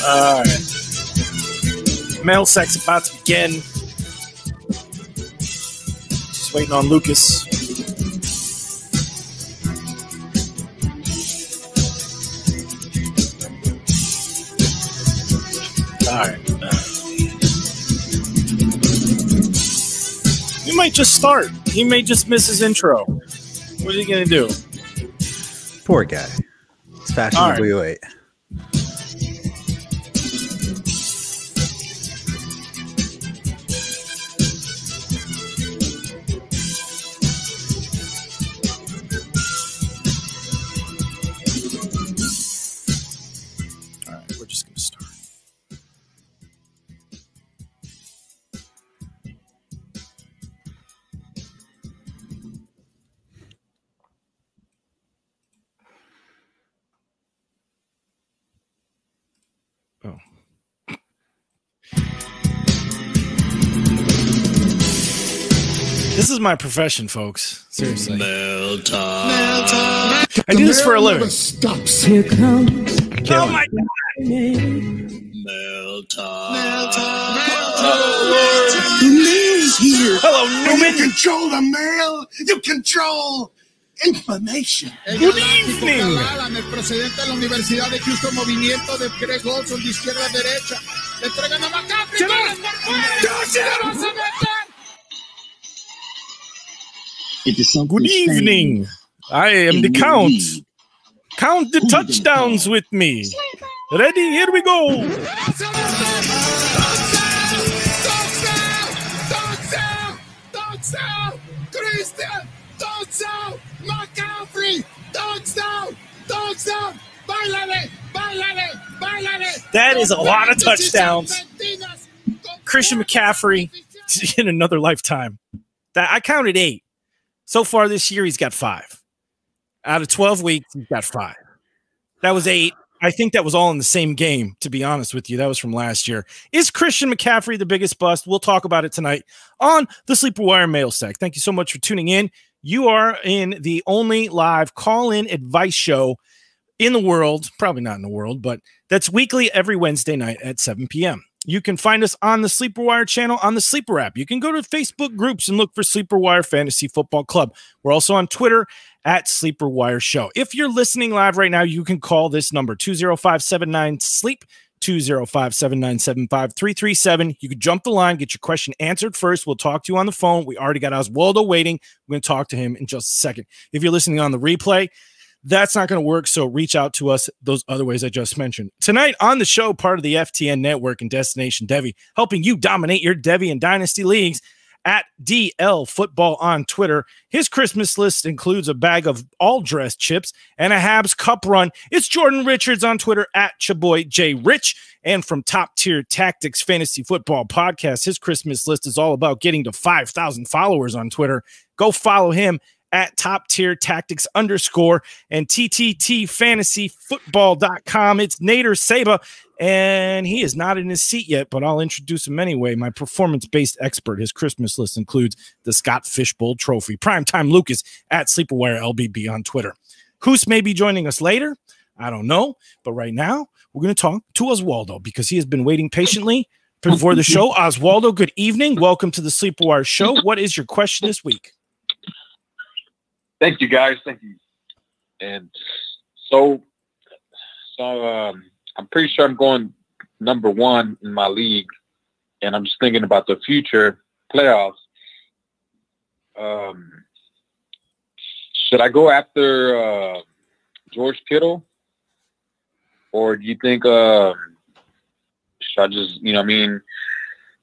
All right. Mailsack's about to begin. Just waiting on Lucas. All right. He might just start. He may just miss his intro. What are you going to do? Poor guy. It's fashionably late. All right, we're just going to start. Oh. This is my profession, folks. Seriously. Mail time. I do this for a living. Stops. Here comes Oh my God. Mail time. Mail time. Mail's here. Hello, When you Newman. control the mail, you control information. Good evening. El presidente de la Universidad de Houston, movimiento de Greg Olson de izquierda a derecha. Le entregan a McCaffrey. Good evening. I am the Count. Count the touchdowns with me. Ready? Here we go. Touchdown! Christian! Touchdown! McCaffrey! Touchdown! Touchdown! Bailale! Bailale! Bailale! That is a lot of touchdowns. Christian McCaffrey in another lifetime. That I counted 8. So far this year, he's got 5. Out of 12 weeks, he's got 5. That was 8. I think that was all in the same game, to be honest with you. That was from last year. Is Christian McCaffrey the biggest bust? We'll talk about it tonight on the Sleeper Wire Mailsack. Thank you so much for tuning in. You are in the only live call-in advice show in the world, probably not in the world, but that's weekly every Wednesday night at 7 p.m. You can find us on the Sleeper Wire channel on the Sleeper app. You can go to Facebook groups and look for Sleeper Wire Fantasy Football Club. We're also on Twitter at Sleeper Wire Show. If you're listening live right now, you can call this number 205-79-SLEEP, 205-797-5337. You can jump the line, get your question answered first. We'll talk to you on the phone. We already got Oswaldo waiting. We're going to talk to him in just a second. If you're listening on the replay, that's not going to work, so reach out to us those other ways I just mentioned. Tonight on the show, part of the FTN Network and Destination Devy, helping you dominate your Devy and Dynasty leagues at DL Football on Twitter. His Christmas list includes a bag of all-dressed chips and a Habs Cup run. It's Jordan Richards on Twitter at Chaboy J. Rich. And from Top Tier Tactics Fantasy Football Podcast, his Christmas list is all about getting to 5,000 followers on Twitter. Go follow him at Top Tier Tactics _ and TTTFantasyFootball.com. It's Nader Saba, and he is not in his seat yet, but I'll introduce him anyway. My performance-based expert. His Christmas list includes the Scott Fishbowl Trophy. Primetime Lucas at Sleeperwire LBB on Twitter. Hoos may be joining us later. I don't know, but right now we're going to talk to Oswaldo because he has been waiting patiently for the show. Oswaldo, good evening. Welcome to the Sleeperwire Show. What is your question this week? Thank you, guys. Thank you. And so I'm pretty sure I'm going number 1 in my league, and I'm just thinking about the future playoffs. Should I go after George Kittle, or do you think should I just,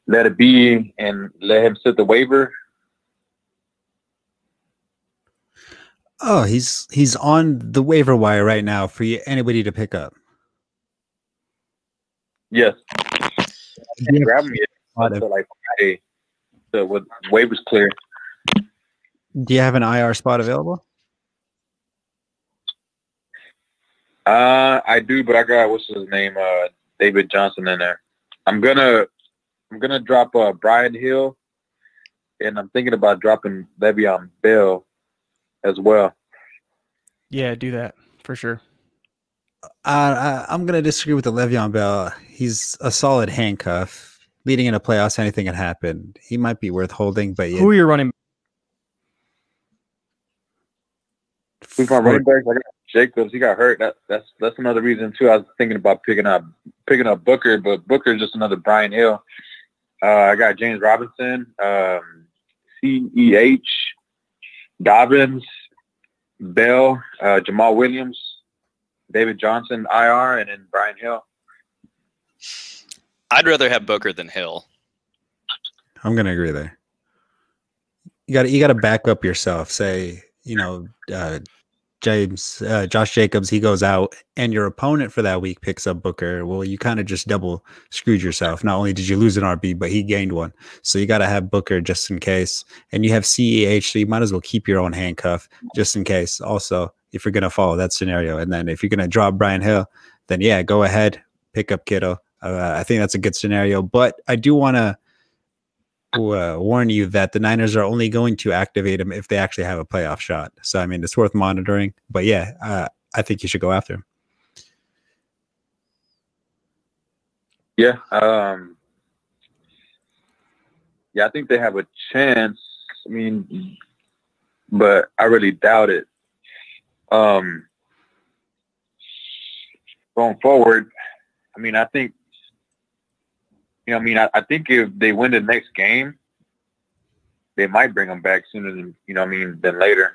let it be and let him sit the waiver? Oh, he's on the waiver wire right now for anybody to pick up. Yes. Can't grab him yet. Until like Friday, so with waivers clear. Do you have an IR spot available? I do, but I got what's his name, David Johnson in there. I'm gonna drop Brian Hill, and I'm thinking about dropping Le'Veon Bell as well. Yeah, do that for sure. I'm going to disagree with the Le'Veon Bell. He's a solid handcuff. Leading into playoffs, anything can happen. He might be worth holding, but Who are you running? Who's my running back? I got Jacobs. He got hurt. That's another reason too. I was thinking about picking up Booker, but Booker is just another Brian Hill. I got James Robinson, CEH, Dobbins, Bell, Jamal Williams, David Johnson, IR, and then Brian Hill. I'd rather have Booker than Hill. I'm gonna agree there. You got to back up yourself. Say, Josh Jacobs, he goes out, and your opponent for that week picks up Booker. Well, you kind of just double screwed yourself. Not only did you lose an RB, but he gained one. So you got to have Booker just in case. And you have CEH, so you might as well keep your own handcuff just in case. Also, if you're gonna follow that scenario, and then if you're gonna drop Brian Hill, then yeah, go ahead, pick up Kittle. I think that's a good scenario, but I do want to warn you that the Niners are only going to activate him if they actually have a playoff shot. So, I mean, it's worth monitoring, but yeah, I think you should go after him. Yeah. Yeah, I think they have a chance. I mean, but I really doubt it. Going forward, I mean, I think, I think if they win the next game, they might bring him back sooner than, than later.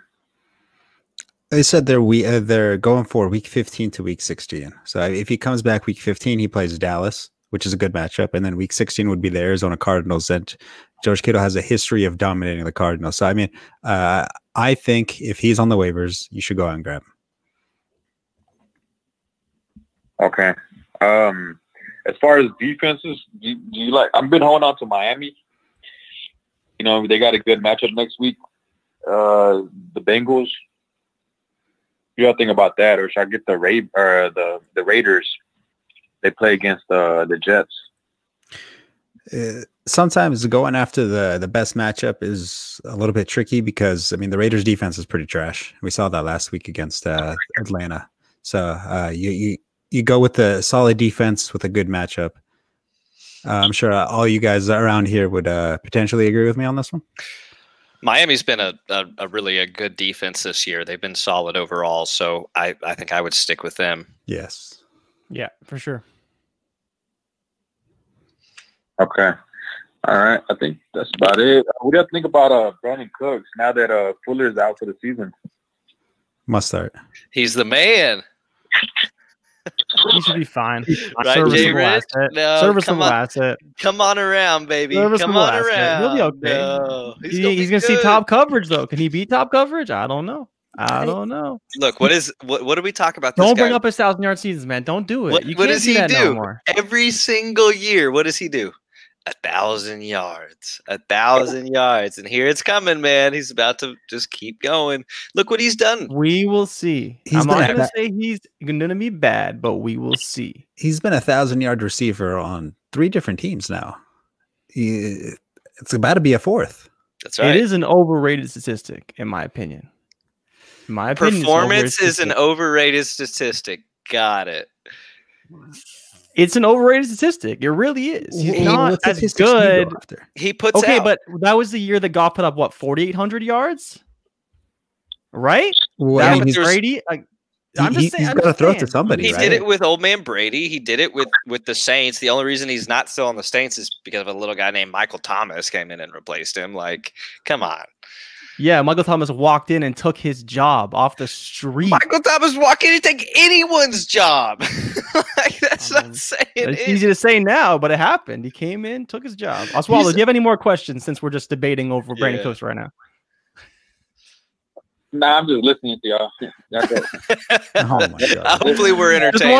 They said they're going for week 15 to week 16. So if he comes back week 15, he plays Dallas, which is a good matchup. And then week 16 would be the Arizona Cardinals. And George Kittle has a history of dominating the Cardinals. So, I mean, I think if he's on the waivers, you should go out and grab him. Okay. As far as defenses, do you like? I've been holding on to Miami. They got a good matchup next week. The Bengals. You got to think about that, or should I get the Raiders? They play against the Jets. Sometimes going after the best matchup is a little bit tricky because the Raiders defense is pretty trash. We saw that last week against Atlanta. So you go with the solid defense with a good matchup. I'm sure all you guys around here would potentially agree with me on this one. Miami's been a really good defense this year. They've been solid overall, so I think I would stick with them. Yes. Yeah, for sure. Okay. All right. I think that's about it. What do you think about Brandon Cooks now that Fuller's out for the season? Must start. He's the man. He should be fine. Right, Serviceable asset. No, Serviceable asset. Come on around, baby. Serviceable Come on asset. around. He'll be okay. No, He's gonna see top coverage though. Can he beat top coverage? I don't know. Look, what do we talk about? Don't bring up his 1,000-yard seasons, man. Don't do it. What does he do? No more. Every single year? What does he do? 1,000 yards, 1,000 yards, and here it's coming, man. He's about to just keep going. Look what he's done. We will see. I'm not going to say he's going to be bad, but we will see. He's been 1,000-yard receiver on 3 different teams now. It's about to be a 4th. That's right. It is an overrated statistic, in my opinion. Performance is an overrated statistic. Got it. It's an overrated statistic. It really is. He's not as good. He puts okay, out. But that was the year that Goff put up 4,800 yards, right? Well, that was Brady. I'm just saying. He's got to throw to somebody. He did it with old man Brady. He did it with the Saints. The only reason he's not still on the Saints is because of a little guy named Michael Thomas came in and replaced him. Like, come on. Yeah, Michael Thomas walked in and took his job off the street. Michael Thomas walked in and take anyone's job. That's not saying it's easy to say now, but it happened. He came in, took his job. Oswaldo, do you have any more questions since we're just debating over Brandon Cooks right now? Nah, I'm just listening to y'all. Oh my God. Hopefully we're entertaining. Just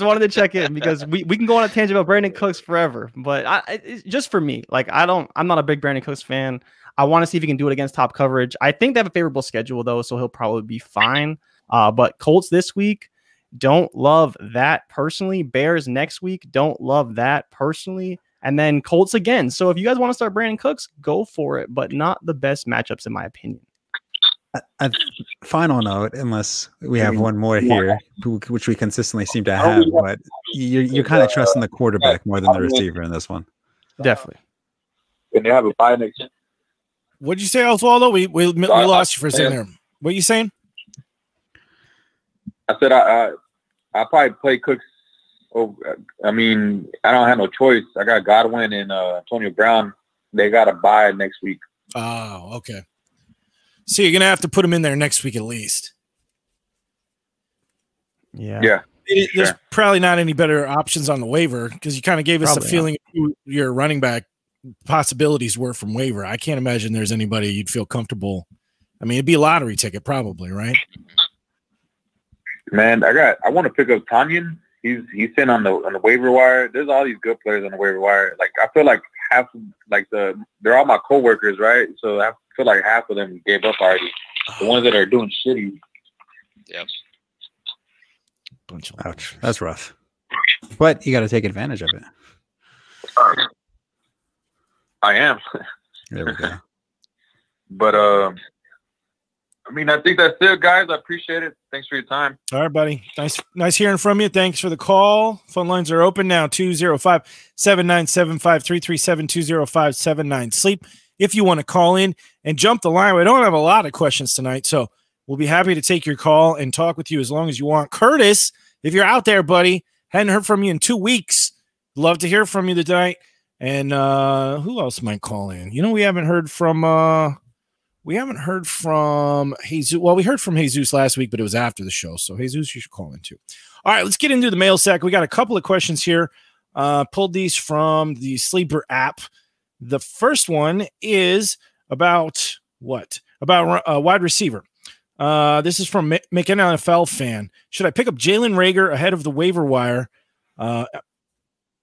wanted to check in because we can go on a tangent about Brandon Cooks forever. But it's just for me, I'm not a big Brandon Cooks fan. I want to see if he can do it against top coverage. I think they have a favorable schedule though, so he'll probably be fine. But Colts this week, don't love that personally. Bears next week, don't love that personally. And then Colts again. So if you guys want to start Brandon Cooks, go for it, but not the best matchups in my opinion. A final note, unless we have one more here, which we consistently seem to have, but you're kind of trusting the quarterback more than the receiver in this one. Definitely. Can they have a bye next year? What'd you say, Oswaldo? We lost you for a second there. What are you saying? I said I probably play Cooks. I mean, I don't have no choice. I got Godwin and Antonio Brown. They got a bye next week. Oh, okay. So you're gonna have to put him in there next week at least. Yeah. Yeah. There's probably not any better options on the waiver because you kind of gave us a feeling of who your running back possibilities were from waiver. I can't imagine there's anybody you'd feel comfortable. I mean, it'd be a lottery ticket probably, right? Man, I want to pick up Tanyan. He's in on the waiver wire. There's all these good players on the waiver wire. Like I feel like they're all my coworkers, right? So I feel like half of them gave up already. The ones that are doing shitty. Yep. Ouch. That's rough. But you got to take advantage of it. I am. There we go. But I mean, I think that's it, guys. I appreciate it. Thanks for your time. All right, buddy. Nice hearing from you. Thanks for the call. Phone lines are open now. 205-797-5337-205-79 sleep. If you want to call in and jump the line, we don't have a lot of questions tonight, so we'll be happy to take your call and talk with you as long as you want. Curtis, if you're out there, buddy, hadn't heard from you in 2 weeks. Love to hear from you tonight. And who else might call in? You know, we haven't heard from Jesus. Well, we heard from Jesus last week, but it was after the show. So Jesus, you should call in too. All right, let's get into the mail sack. We got a couple of questions here. Pulled these from the Sleeper app. The first one is about what? About a wide receiver. This is from Make an NFL fan. Should I pick up Jalen Reagor ahead of the waiver wire?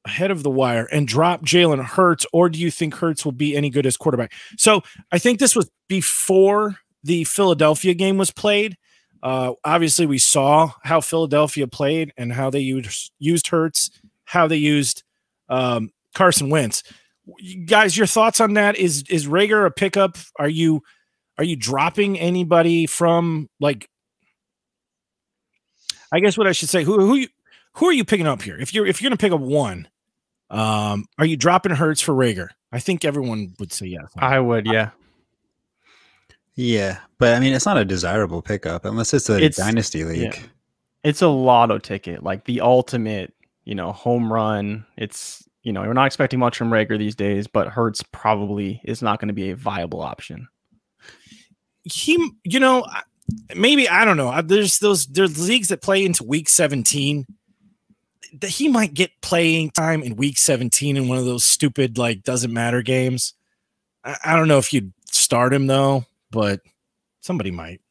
Ahead of the wire and drop Jalen Hurts, or do you think Hurts will be any good as quarterback? So I think this was before the Philadelphia game was played. Obviously, we saw how Philadelphia played and how they used Hurts, how they used Carson Wentz. Guys, your thoughts on that? Is Reagor a pickup? Are you dropping anybody from, like, I guess what I should say, who are you picking up here? If you're going to pick up one, are you dropping Hurts for Reagor? I think everyone would say yes. I would, yeah. Yeah, but I mean, it's not a desirable pickup unless it's a dynasty league. Yeah. It's a lotto ticket, like the ultimate, home run. It's, we're not expecting much from Reagor these days, but Hurts probably is not going to be a viable option. Maybe, I don't know. There's leagues that play into week 17. He might get playing time in week 17 in one of those stupid, like, doesn't matter games. I don't know if you'd start him though, but somebody might.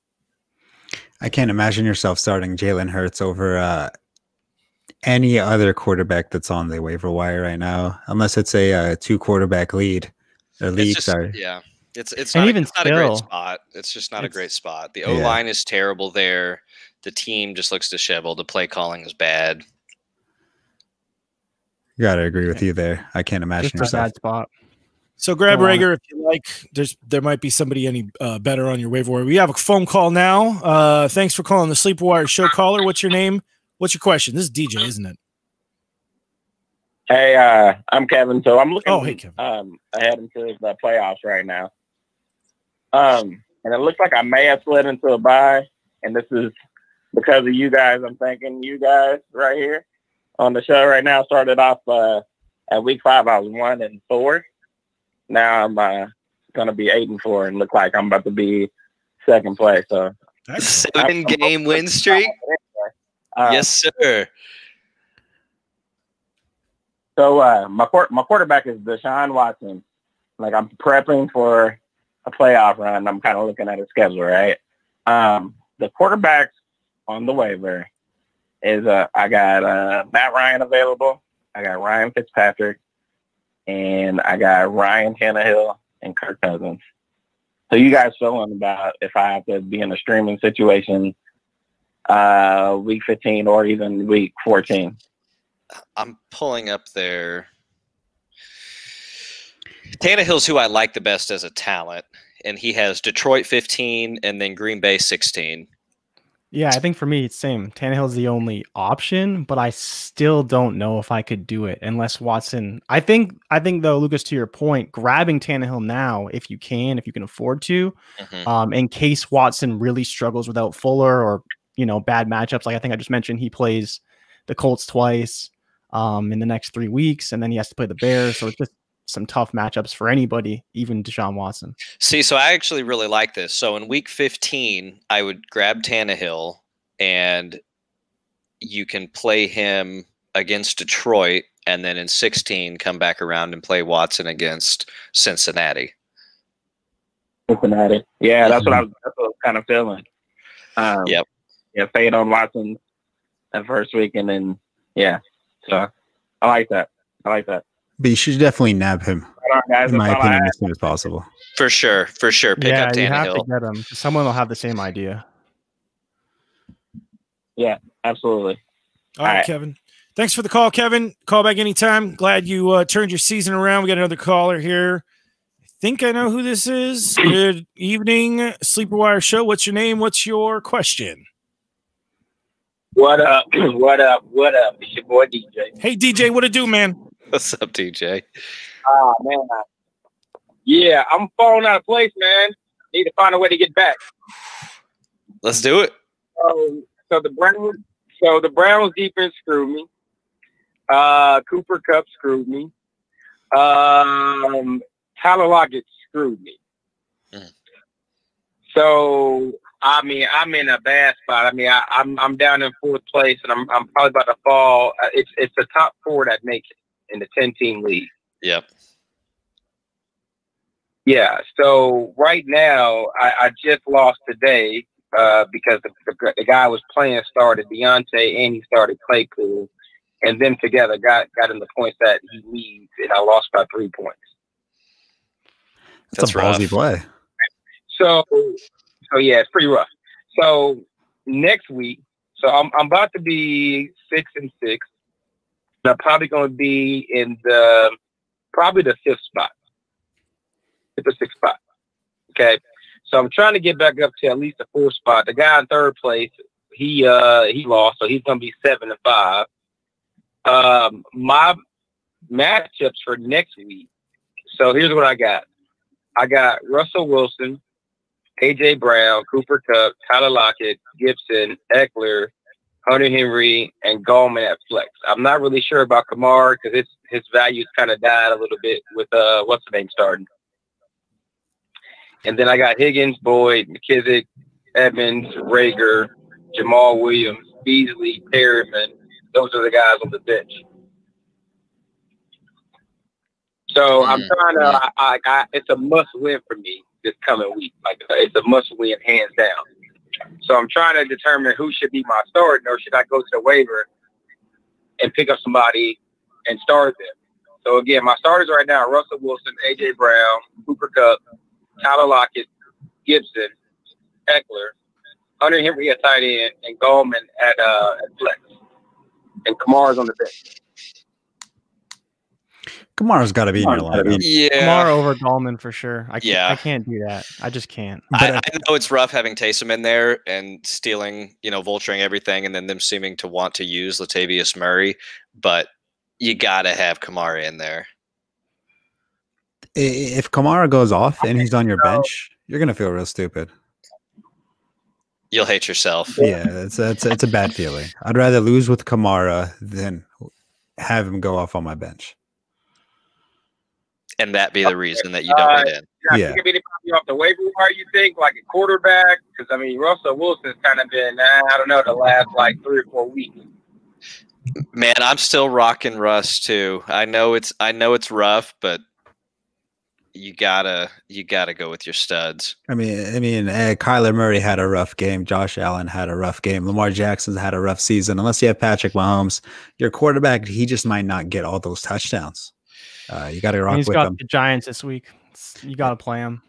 I can't imagine yourself starting Jalen Hurts over any other quarterback that's on the waiver wire right now, unless it's a 2-quarterback lead. Yeah. It's not a great spot. It's just not a great spot. The O-line is terrible there. The team just looks disheveled. The play calling is bad. Gotta agree with you there. I can't imagine just a bad spot. So grab Reagor if you like. There might be somebody any better on your waiver wire. We have a phone call now. Thanks for calling the Sleeper Wire show. Caller, what's your name? What's your question? This is DJ, isn't it? Hey, I'm Kevin. So I'm looking hey, Kevin. ahead into the playoffs right now. And it looks like I may have slid into a bye, and this is because of you guys. I'm thanking you guys right here on the show right now. Started off at week 5, I was 1-4. Now I'm going to be 8-4 and look like I'm about to be second place. So 7-game win streak. Yes, sir. So my quarterback is Deshaun Watson. Like, I'm prepping for a playoff run. I'm kind of looking at his schedule, right? The quarterbacks on the waiver is I got Matt Ryan available. I got Ryan Fitzpatrick, and I got Ryan Tannehill and Kirk Cousins. So you guys feeling about if I have to be in a streaming situation week 15 or even week 14? I'm pulling up there. Tannehill's who I like the best as a talent. and he has Detroit 15 and then Green Bay 16. Yeah, I think for me it's same. Tannehill's the only option, but I still don't know if I could do it unless Watson. I think though, Lucas, to your point, grabbing Tannehill now, if you can afford to, in case Watson really struggles without Fuller or bad matchups. Like I think I just mentioned, he plays the Colts twice in the next 3 weeks, and then he has to play the Bears. So it's just some tough matchups for anybody, even Deshaun Watson. See, so I actually really like this. So in week 15, I would grab Tannehill, and you can play him against Detroit, and then in 16, come back around and play Watson against Cincinnati. Yeah, that's what I was kind of feeling. Yep. Yeah, fade on Watson that first week, and then so I like that. But you should definitely nab him, in my opinion, as soon as possible. For sure. Pick up Tannehill. You have to get him. Someone will have the same idea. Yeah, absolutely. All right, Kevin. Thanks for the call, Kevin. Call back anytime. Glad you turned your season around. We got another caller here. I think I know who this is. Good evening, Sleeper Wire Show. What's your name? What's your question? What up? What up? It's your boy DJ. Hey, DJ, what it do, man? What's up, DJ? Man. Yeah, I'm falling out of place, man. Need to find a way to get back. Let's do it. So the Browns defense screwed me. Cooper Kupp screwed me. Tyler Lockett screwed me. So I'm in a bad spot. I'm down in 4th place, and I'm probably about to fall. It's the top 4 that makes it in the 10-team league. Yep. Yeah. So right now, I just lost today because the guy I was playing started Deontay and he started Claypool, and them together got in the points that he needs, and I lost by 3 points. That's a ballsy play. So yeah, it's pretty rough. So next week, so I'm about to be 6-6. I'm probably going to be in the 5th spot, 5th or 6th spot. Okay, so I'm trying to get back up to at least the 4th spot. The guy in 3rd place, he lost, so he's going to be 7-5. My matchups for next week. So here's what I got. I got Russell Wilson, A.J. Brown, Cooper Kupp, Tyler Lockett, Gibson, Eckler, Hunter Henry, and Gallman at flex. I'm not really sure about Kamara because his values kind of died a little bit with what's the name starting. And then I got Higgins, Boyd, McKissick, Evans, Rager, Jamal Williams, Beasley, Perriman. Those are the guys on the bench. So I'm trying to. It's a must-win for me this coming week. It's a must-win, hands down. So I'm trying to determine who should be my starter, or should I go to the waiver and pick up somebody and start them. So again, my starters right now are Russell Wilson, A.J. Brown, Cooper Kupp, Tyler Lockett, Gibson, Eckler, Hunter Henry at tight end, and Gallman at flex. And Kamara's on the bench. Kamara's got to be in your lineup. Yeah. Kamara over Gallman for sure. I can't do that. I just can't. I know it's rough having Taysom in there and stealing, vulturing everything, and then them seeming to want to use Latavius Murray, but you got to have Kamara in there. If Kamara goes off and he's on your bench, you're going to feel real stupid. You'll hate yourself. Yeah, it's a bad feeling. I'd rather lose with Kamara than have him go off on my bench. And that be the reason that you don't get in. Yeah. You can be off the waiver wire, you think, like a quarterback? Because, Russell Wilson's kind of been, I don't know, the last 3 or 4 weeks. Man, I'm still rocking Russ, too. I know it's rough, but you gotta go with your studs. Kyler Murray had a rough game. Josh Allen had a rough game. Lamar Jackson's had a rough season. Unless you have Patrick Mahomes, your quarterback, he just might not get all those touchdowns. You got to rock with him. He's got the Giants this week. You got to play him.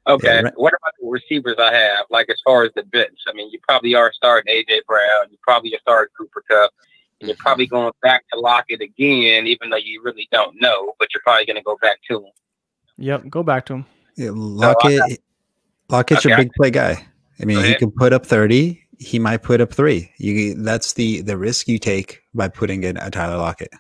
Okay. Yeah, what about the receivers I have? As far as the bench, you probably are starting A.J. Brown. You probably are starting Cooper Kupp. And you're probably going back to Lockett again, even though you really don't know, but you're probably going to go back to him. Yep, go back to him. Yeah, Lockett's your big play guy. I mean, he can put up 30. He might put up 3. That's the risk you take by putting in a Tyler Lockett.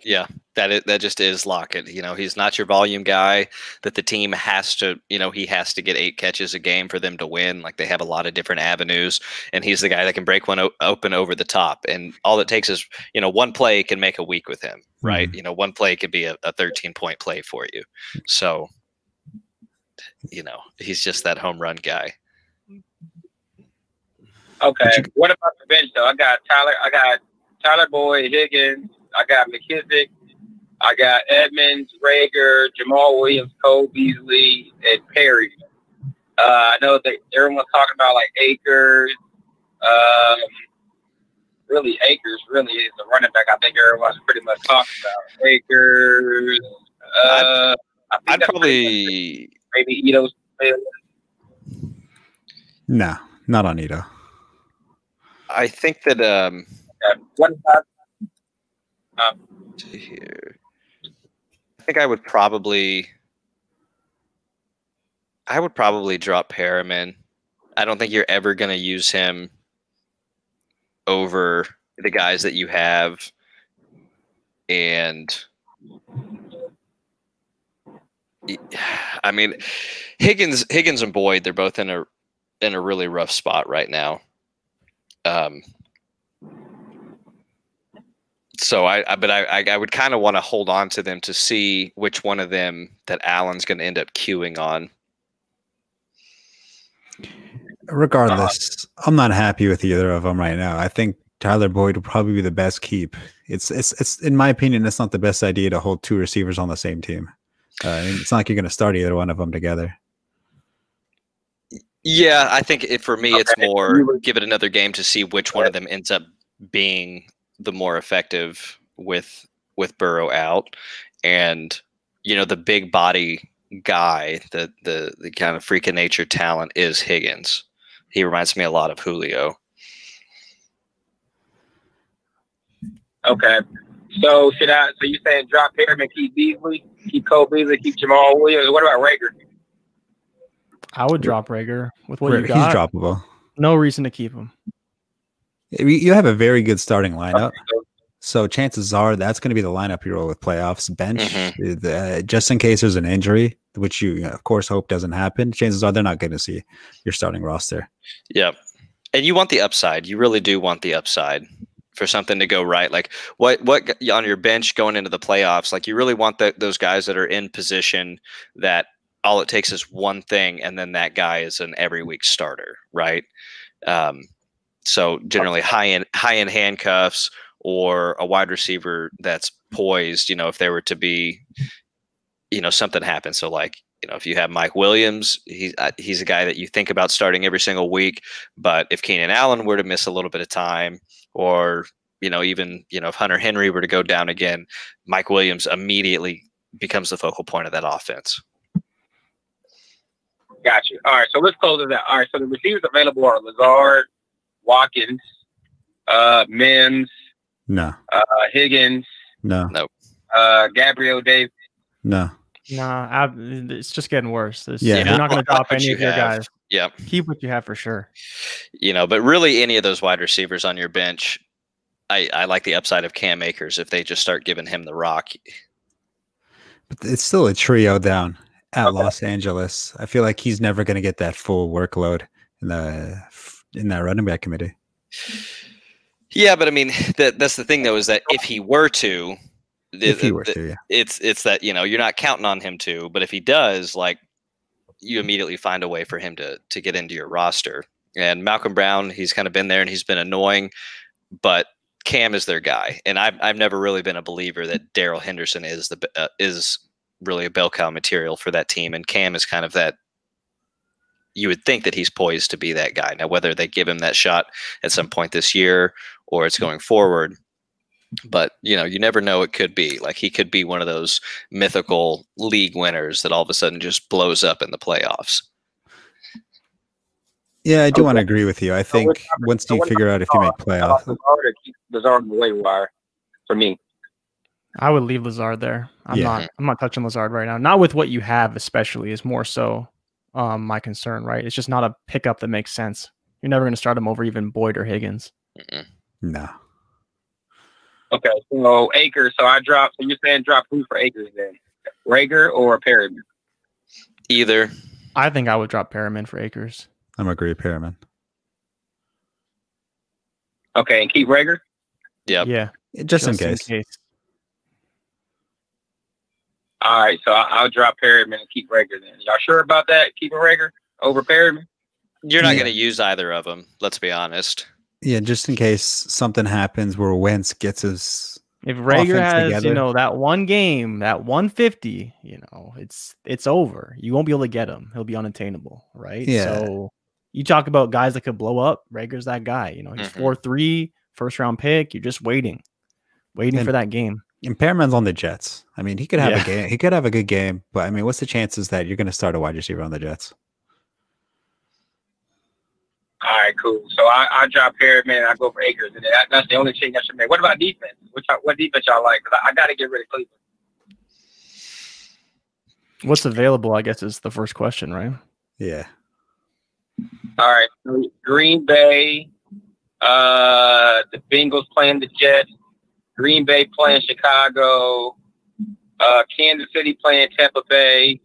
Yeah, that just is Lockett. He's not your volume guy that the team has to, he has to get 8 catches a game for them to win. Like, they have a lot of different avenues, and he's the guy that can break one open over the top. And all it takes is, one play can make a week with him, right? Mm-hmm. One play could be a 13-point play for you. So, he's just that home run guy. Okay. What about the bench though? I got Tyler Boyd, Higgins. I got McKissick. I got Edmonds, Rager, Jamal Williams, Cole Beasley, and Perry. I know that everyone's talking about like Akers. Really, Akers really is the running back. I think everyone's pretty much talking about Akers. I'd probably maybe Ito's. No, not on Ito. I think that what about here? I think I would probably drop Perriman. I don't think you're ever going to use him over the guys that you have, and I mean Higgins and Boyd, they're both in a really rough spot right now. So I would kind of want to hold on to them to see which one of them that Allen's going to end up queuing on. Regardless, I'm not happy with either of them right now. I think Tyler Boyd will probably be the best keep. It's in my opinion, it's not the best idea to hold 2 receivers on the same team. It's not like you're going to start either one of them together. Yeah, I think for me, it's more give it another game to see which one of them ends up being the more effective with Burrow out. And, the big body guy, the kind of freak of nature talent is Higgins. He reminds me a lot of Julio. Okay. So you saying drop Perriman, keep Beasley, keep Cole Beasley, keep Jamal Williams? What about Rager? I would drop Rager with what you got. He's droppable. No reason to keep him. You have a very good starting lineup. So chances are that's going to be the lineup you roll with playoffs. Bench, just in case there's an injury, which you, of course, hope doesn't happen. Chances are they're not going to see your starting roster. Yep. And you want the upside. You really do want the upside for something to go right. Like what on your bench going into the playoffs, like you really want those guys that are in position that all it takes is one thing, and then that guy is an every week starter, right? So generally high end handcuffs or a wide receiver that's poised, if there were to be, something happens. So like, if you have Mike Williams, he's a guy that you think about starting every single week. But if Keenan Allen were to miss a little bit of time, or, even, if Hunter Henry were to go down again, Mike Williams immediately becomes the focal point of that offense. Got you. All right, so let's close it out. All right, so the receivers available are Lazard, Watkins, Mims, no, Higgins, no, Gabriel Davis. No. Nah, it's just getting worse. You're not going to drop any of your guys. Yep. Keep what you have for sure. But really any of those wide receivers on your bench, I like the upside of Cam Akers if they just start giving him the rock. But it's still a trio down at Los Angeles. I feel like he's never going to get that full workload in that running back committee. Yeah, but I mean, that's the thing though, is that if he were to, it's that, you're not counting on him to, but if he does, like, you immediately find a way for him to get into your roster. And Malcolm Brown, he's kind of been there and he's been annoying, but Cam is their guy. And I've never really been a believer that Darrell Henderson is really a bell cow material for that team. And Cam is kind of that. You would think that he's poised to be that guy. Now, whether they give him that shot at some point this year or it's going forward, but you never know. It could be like he could be one of those mythical league winners that all of a sudden just blows up in the playoffs. Yeah, I do want to agree with you. I think once you figure out if you make playoffs, Lazard on the waiver wire for me. I would leave Lazard there. I'm not touching Lazard right now. Not with what you have, especially, is more so my concern, right? It's just not a pickup that makes sense. You're never going to start him over even Boyd or Higgins. No. Okay, so Akers. So I dropped. So you're saying drop who for Akers then? Rager or Perryman? Either. I think I would drop Perryman for Akers. I'm agree, Perryman. Okay, and keep Rager? Yep. Yeah. Just in case. All right, so I'll drop Perryman and keep Rager then. Y'all sure about that? Keeping Rager over Perryman? You're not going to use either of them. Let's be honest. Yeah, just in case something happens where Wentz gets his. If Rager has, together. that one game, that 150, it's over. You won't be able to get him. He'll be unattainable, right? Yeah. So you talk about guys that could blow up. Rager's that guy. He's 4-3, first round pick. You're just waiting for that game. And Perriman's on the Jets. I mean, he could have a game. He could have a good game, but I mean, what's the chances that you're going to start a wide receiver on the Jets? All right, cool. So I drop Perryman and I go for Akers, and that's the only change I should make. What about defense? What defense y'all like? Because I got to get rid of Cleveland. What's available, I guess, is the first question, right? Yeah. All right. So Green Bay, the Bengals playing the Jets, Green Bay playing Chicago, Kansas City playing Tampa Bay,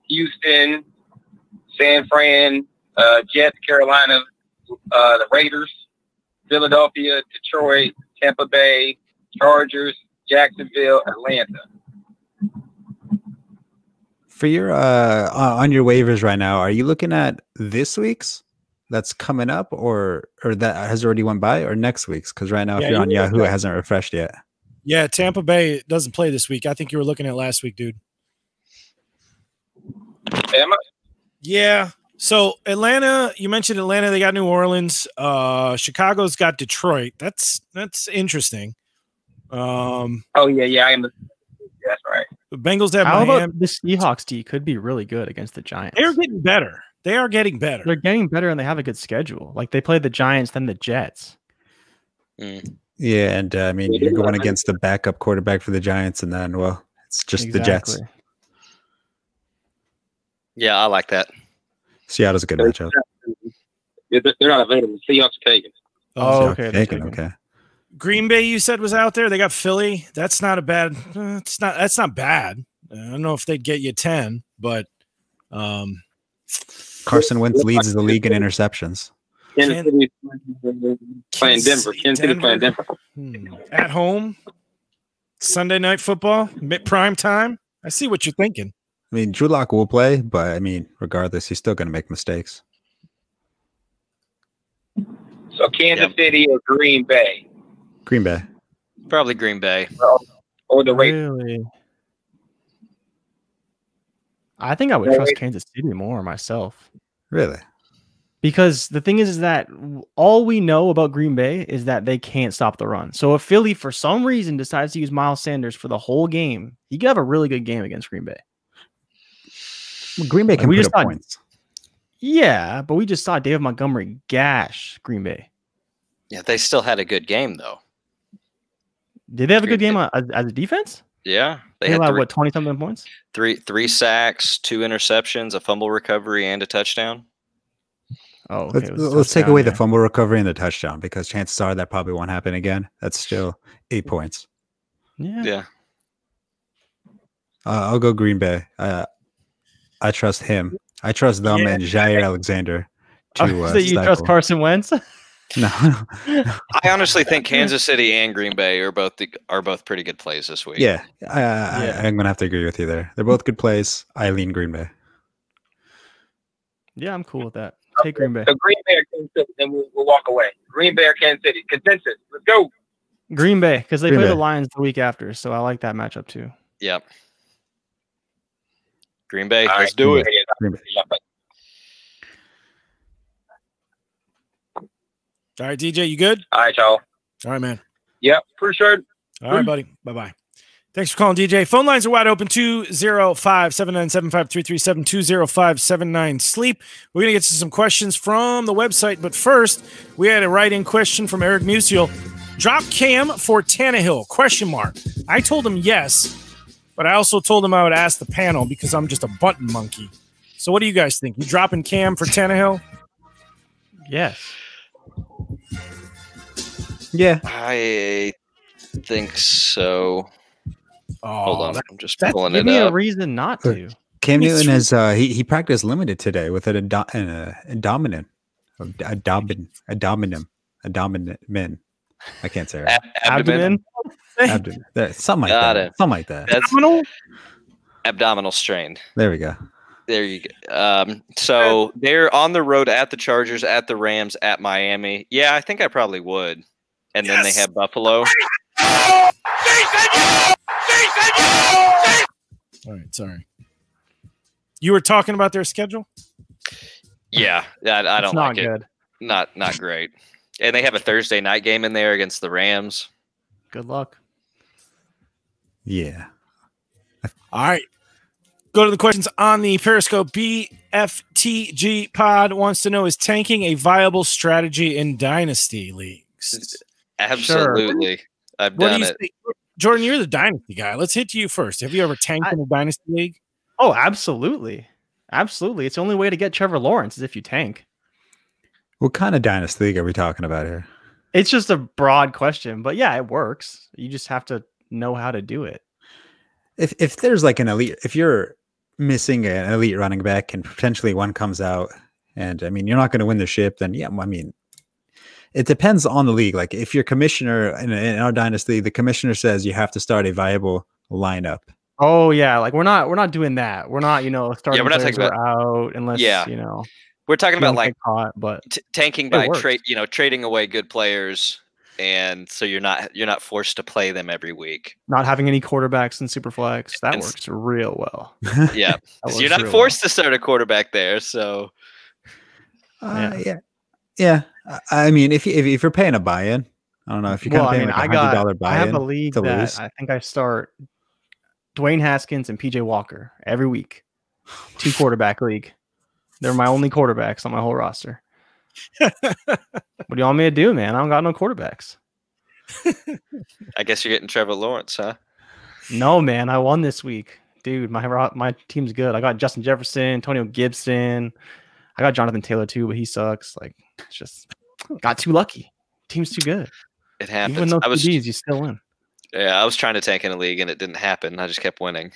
Houston, San Fran, Jets, Carolina, the Raiders, Philadelphia, Detroit, Tampa Bay, Chargers, Jacksonville, Atlanta. For your on your waivers right now, are you looking at this week's that's coming up, or that has already went by, or next week's? Because right now, if you're on Yahoo, it hasn't refreshed yet. Yeah, Tampa Bay doesn't play this week. I think you were looking at last week, dude. Am I? Yeah. So Atlanta, you mentioned Atlanta. They got New Orleans. Chicago's got Detroit. That's interesting. Oh yeah, I am. That's right. The Bengals have How Miami. about the Seahawks? D could be really good against the Giants. They're getting better. They are getting better. They're getting better, and they have a good schedule. Like they play the Giants, then the Jets. Yeah, and I mean, you're going against the backup quarterback for the Giants, and then it's just the Jets. Yeah, I like that. Seattle's a good matchup. They're not available. Seahawks taken. Oh, okay. Okay. Green Bay, you said, was out there. They got Philly. That's not a bad. That's not bad. I don't know if they'd get you 10, but Carson Wentz leads the league in interceptions. Kansas City playing Denver. Kansas City playing Denver. At home, Sunday night football, prime time. I see what you're thinking. I mean, Drew Lock will play, but I mean, regardless, he's still going to make mistakes. So Kansas City or Green Bay? Green Bay. Probably Green Bay. Or the Raiders. Really? I think I would trust Kansas City more myself. Really? Because the thing is that all we know about Green Bay is that they can't stop the run. So if Philly, for some reason, decides to use Miles Sanders for the whole game, he could have a really good game against Green Bay. Well, Green Bay can put up points. Yeah, but we just saw David Montgomery gash Green Bay. Yeah, they still had a good game, though. Did they have a good game as a defense? Yeah. They had 20-something points? Three sacks, 2 interceptions, a fumble recovery, and a touchdown. Oh, okay. Let's take away the fumble recovery and the touchdown, because chances are that probably won't happen again. That's still 8 points. Yeah. I'll go Green Bay. I trust him. I trust them and Jair Alexander. So you trust Carson Wentz? No. I honestly think Kansas City and Green Bay are both pretty good plays this week. Yeah, I'm gonna have to agree with you there. They're both good plays. I lean Green Bay. Yeah, I'm cool with that. Take Green Bay. So Green Bay or Kansas City, then we'll walk away. Green Bay or Kansas City. Consensus. Let's go. Green Bay, because they play the Lions the week after, so I like that matchup too. Yep. Green Bay, let's do it. Green Bay. All right, DJ, you good? All right, y'all. All right, man. Yep, for sure. All right, buddy. Bye-bye. Thanks for calling, DJ. Phone lines are wide open, 205-797-5337, 205-79-SLEEP. We're going to get to some questions from the website, but first, we had a write-in question from Eric Musial. Drop Cam for Tannehill? Question mark. I told him yes, but I also told him I would ask the panel because I'm just a button monkey. So what do you guys think? You dropping Cam for Tannehill? Yes. Yeah. I think so. Hold on. I'm just pulling Give it me a up. reason not to. Cam Newton has he practiced limited today with a dominant men. I can't say it. Abdomen. Abdomen. Something like Got that. it. Something like that. That's abdominal strain. There we go. There you go. So they're on the road at the Chargers, at the Rams, at Miami. Yeah, I think I probably would. And then they have Buffalo. All right, sorry. You were talking about their schedule? Yeah, I don't like good. it. Not great. And they have a Thursday night game in there against the Rams. Good luck. Yeah. All right. Go to the questions on the Periscope. BFTG Pod wants to know, is tanking a viable strategy in Dynasty leagues? Absolutely. Sure. I've done it. Think? Jordan, you're the Dynasty guy. Let's hit to you first. Have you ever tanked in a Dynasty league? Oh, absolutely. Absolutely. It's the only way to get Trevor Lawrence is if you tank. What kind of Dynasty league are we talking about here? It's just a broad question, but yeah, it works. You just have to know how to do it. If there's like an elite, if you're missing an elite running back and potentially one comes out, and I mean you're not going to win the ship, then yeah, I mean it depends on the league. Like if your commissioner in our Dynasty, the commissioner says you have to start a viable lineup. Oh yeah, like we're not doing that. We're not starting. Yeah, we're not players talking about out unless we're talking about like caught, but tanking by trading away good players, and so you're not forced to play them every week. Not having any quarterbacks in Superflex, that works real well. Yeah, so you're not forced to start a quarterback there. So yeah. I mean, if you're paying a buy-in, I don't know if you're kind of paying like $100 buy-in. I have a league that lose. I think I start Dwayne Haskins and PJ Walker every week. 2 quarterback league. They're my only quarterbacks on my whole roster. What do you want me to do, man? I don't got no quarterbacks. I guess you're getting Trevor Lawrence, huh? No, man. I won this week. Dude, my team's good. I got Justin Jefferson, Antonio Gibson. I got Jonathan Taylor too, but he sucks. Like, it's just got too lucky. Team's too good. It happens. Even though TDs, you still win. Yeah, I was trying to tank in a league and it didn't happen. I just kept winning.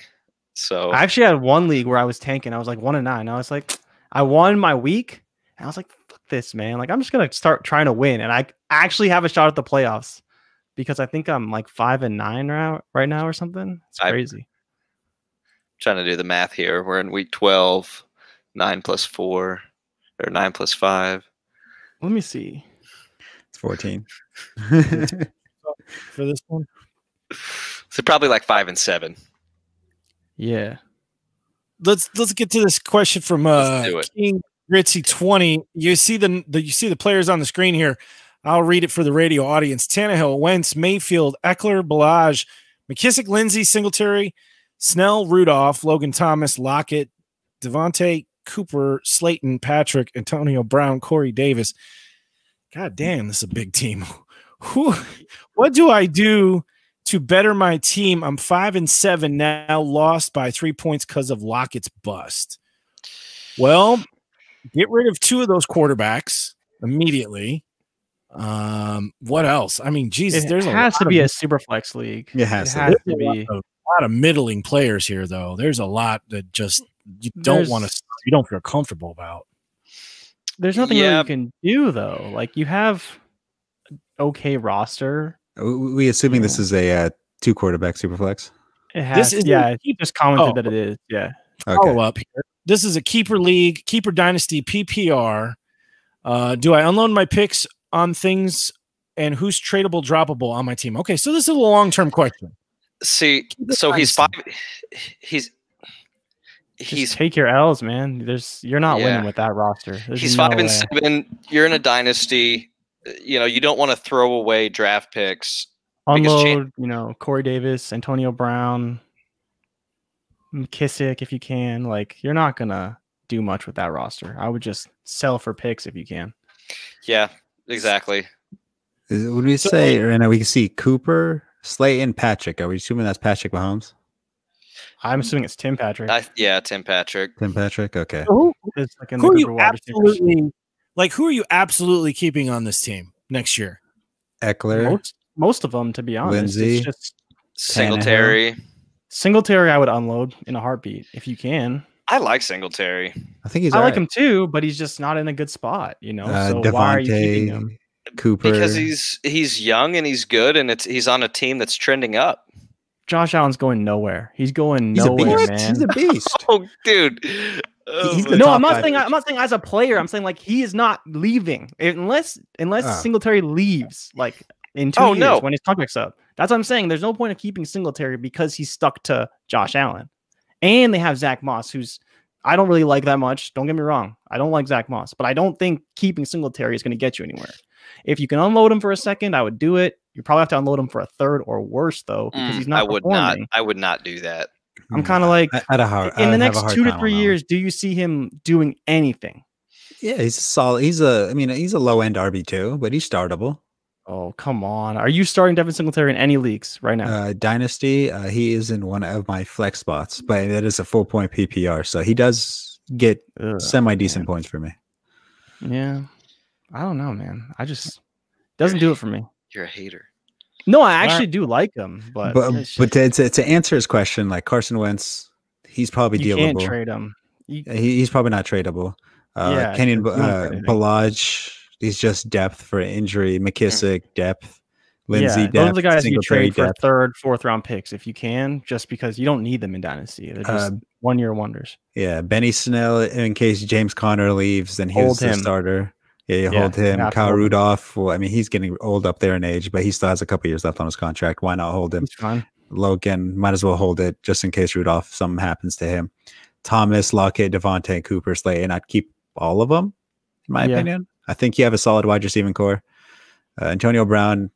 So I actually had one league where I was tanking. I was like 1-9. I was like, I won my week, and I was like, fuck this, man. Like, I'm just gonna start trying to win. And I actually have a shot at the playoffs because I think I'm like 5-9 right now or something. It's crazy. I'm trying to do the math here. We're in week 12, 9 + 4, or 9 + 5. Let me see. It's 14. For this one? So probably like 5 and 7. Yeah. Let's get to this question from King Ritzy 20. You see the players on the screen here. I'll read it for the radio audience. Tannehill, Wentz, Mayfield, Eckler, Balaj, McKissick, Lindsey, Singletary, Snell, Rudolph, Logan Thomas, Lockett, Devontae, Cooper, Slayton, Patrick, Antonio Brown, Corey Davis. God damn, this is a big team. What do I do to better my team? I'm 5-7 now, lost by 3 points because of Lockett's bust. Well, get rid of 2 of those quarterbacks immediately. What else? I mean, Jesus, It has to be a super flex league. It has to be. A lot of middling players here, though. There's a lot that just you don't feel comfortable about. There's nothing really you can do though. Like you have okay roster. We assuming this is a 2 quarterback superflex. It has. He just commented that it is. Yeah. Okay. Follow up here. This is a keeper league, keeper dynasty PPR. Do I unload my picks on things and who's tradable, droppable on my team? Okay, so this is a long-term question. See, so he's 5. He's take your L's, man. You're not winning with that roster. He's 5-7. You're in a dynasty. You don't want to throw away draft picks. Unload, Corey Davis, Antonio Brown, McKissick if you can. Like, you're not gonna do much with that roster. I would just sell for picks if you can. Yeah, exactly. When we say, right now, we can see Cooper, Slayton, Patrick. Are we assuming that's Patrick Mahomes? I'm assuming it's Tim Patrick. Yeah, Tim Patrick. Tim Patrick. Okay. Who are you wide receivers. absolutely who are you absolutely keeping on this team next year? Eckler, Most of them, to be honest. Lindsey, It's just Singletary. Singletary, I would unload in a heartbeat if you can. I like Singletary. I think he's. I all like right. him too, but he's just not in a good spot. So why are you keeping him? Devontae, Cooper. Because he's young and he's good, and he's on a team that's trending up. Josh Allen's going nowhere. He's going nowhere, man. He's a beast. Oh, dude. No, I'm not saying as a player. I'm saying like he is not leaving unless Singletary leaves like in 2 years when his contract's up. That's what I'm saying. There's no point of keeping Singletary because he's stuck to Josh Allen, and they have Zach Moss, who's I don't really like that much. Don't get me wrong. I don't like Zach Moss, but I don't think keeping Singletary is going to get you anywhere. If you can unload him for a second, I would do it. You probably have to unload him for a third or worse, though, because he's not performing. I would not do that. I'm kind of like, in the next 2 to 3 years, do you see him doing anything? Yeah, he's solid. He's a low end RB2, but he's startable. Oh, come on. Are you starting Devin Singletary in any leagues right now? Dynasty, he is in one of my flex spots, but that is a 4-point PPR, so he does get semi-decent points for me. Yeah. I don't know, man. Doesn't do it for me. You're a hater. No, I actually do like him, but to answer his question, like Carson Wentz, he's probably dealable. You can't trade him. He's probably not tradable. Kenyon Balaj, he's just depth for injury. McKissick, depth. Lindsey, depth. Those are the guys you trade for depth. 3rd, 4th round picks if you can, just because you don't need them in Dynasty. They're just 1 year wonders. Yeah, Benny Snell, in case James Conner leaves, then he's the starter. Yeah, you hold him. Kyle Rudolph. Well, I mean, he's getting old up there in age, but he still has a couple years left on his contract. Why not hold him? He's fine. Logan, might as well hold it just in case Rudolph, something happens to him. Thomas, Lockett, Devontae, Cooper, Slayton. I'd keep all of them, in my opinion. I think you have a solid wide receiving core. Antonio Brown,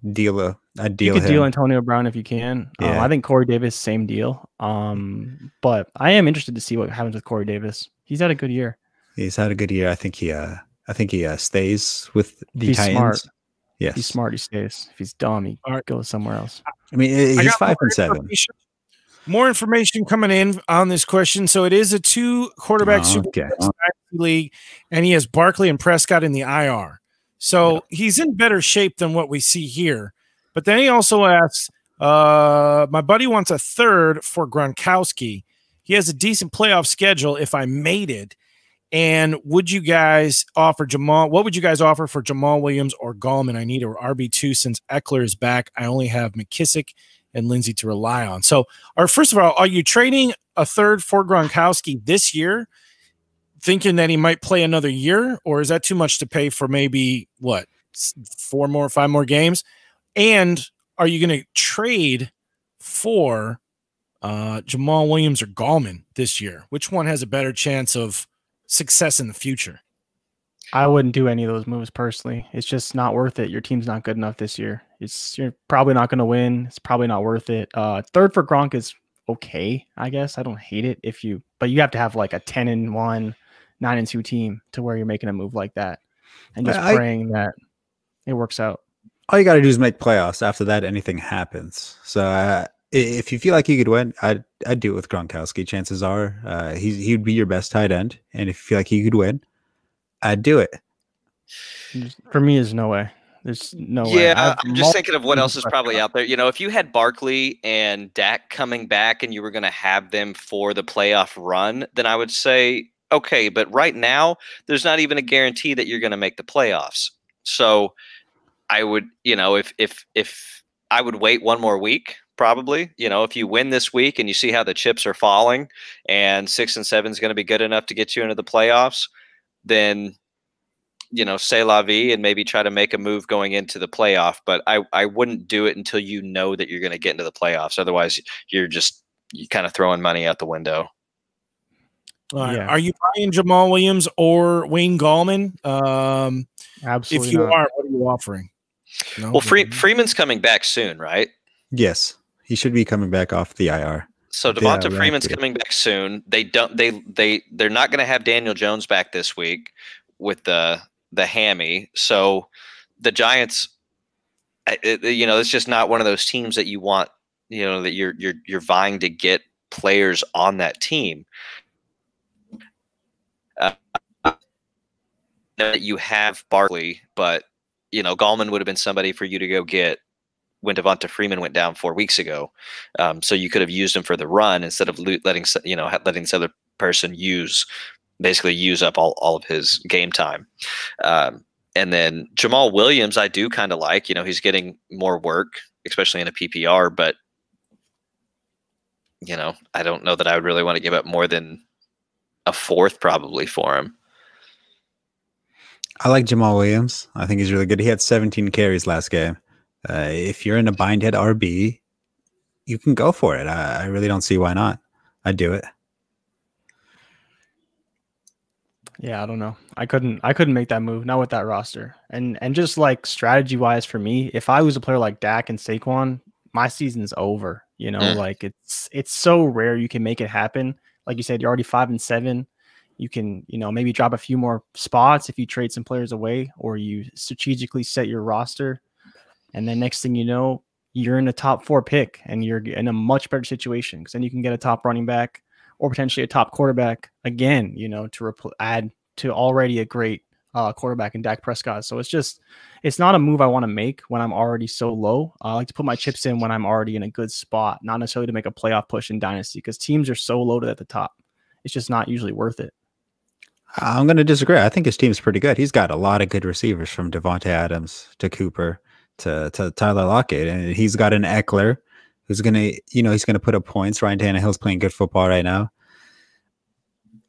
I'd deal him. You could deal Antonio Brown if you can. Yeah. I think Corey Davis, same deal. But I am interested to see what happens with Corey Davis. He's had a good year. He's had a good year. I think he stays with the Titans. Smart. Yes. If he's smart, he stays. If he's dumb, he goes somewhere else. I mean, he's 5-7. More information coming in on this question. So it is a 2-quarterback Super Bowl league, and he has Barkley and Prescott in the IR. So he's in better shape than what we see here. But then he also asks, my buddy wants a 3rd for Gronkowski. He has a decent playoff schedule if I made it. And would you guys offer Jamal? What would you guys offer for Jamal Williams or Gallman? I need a RB2 since Eckler is back. I only have McKissick and Lindsey to rely on. So, first of all, are you trading a 3rd for Gronkowski this year, thinking that he might play another year, or is that too much to pay for maybe 5 more games? And are you going to trade for Jamal Williams or Gallman this year? Which one has a better chance of success in the future? I wouldn't do any of those moves personally. It's just not worth it. Your team's not good enough this year. You're probably not going to win. It's probably not worth it. 3rd for Gronk is okay, I guess. I don't hate it but you have to have like a 10-1, 9-2 team to where you're making a move like that and just praying that it works out. All you got to do is make playoffs. After that, anything happens. So if you feel like you could win, I'd do it with Gronkowski. Chances are he'd be your best tight end. And if you feel like he could win, I'd do it. For me, there's no way. There's no way. Yeah, I'm just thinking of what else is probably out there. If you had Barkley and Dak coming back and you were going to have them for the playoff run, then I would say, okay. But right now, there's not even a guarantee that you're going to make the playoffs. So I would, if I would wait 1 more week, probably, if you win this week and you see how the chips are falling and 6 and 7 is going to be good enough to get you into the playoffs, then, say la vie and maybe try to make a move going into the playoff. But I wouldn't do it until you know that you're going to get into the playoffs. Otherwise, you're kind of throwing money out the window. Yeah. Are you buying Jamal Williams or Wayne Gallman? Absolutely. If you are, what are you offering? No? Well, Freeman's coming back soon, right? Yes, he should be coming back off the IR. So Devonta Freeman's coming back soon. They're not going to have Daniel Jones back this week with the hammy. So the Giants it's just not one of those teams that you want. That you're vying to get players on that team. That you have Barkley, but Gallman would have been somebody for you to go get when Devonta Freeman went down 4 weeks ago. So you could have used him for the run instead of letting this other person use up all of his game time. And then Jamal Williams, I do kind of like. He's getting more work, especially in a PPR, but I don't know that I would really want to give up more than a fourth probably for him. I like Jamal Williams. I think he's really good. He had 17 carries last game. If you're in a bind at RB, you can go for it. I really don't see why not. I'd do it. Yeah, I don't know. I couldn't make that move, not with that roster. And just like strategy wise for me, if I was a player like Dak and Saquon, my season's over. Like it's so rare you can make it happen. Like you said, you're already 5-7. You can, maybe drop a few more spots if you trade some players away, or you strategically set your roster. And then next thing you know, you're in a top 4 pick and you're in a much better situation, because then you can get a top running back or potentially a top quarterback again, to add to already a great quarterback in Dak Prescott. So it's not a move I want to make when I'm already so low. I like to put my chips in when I'm already in a good spot, not necessarily to make a playoff push in Dynasty, because teams are so loaded at the top. It's just not usually worth it. I'm going to disagree. I think his team's pretty good. He's got a lot of good receivers, from Devontae Adams to Cooper to Tyler Lockett, and he's got an Eckler who's going to, he's going to put up points. Ryan Tannehill's playing good football right now.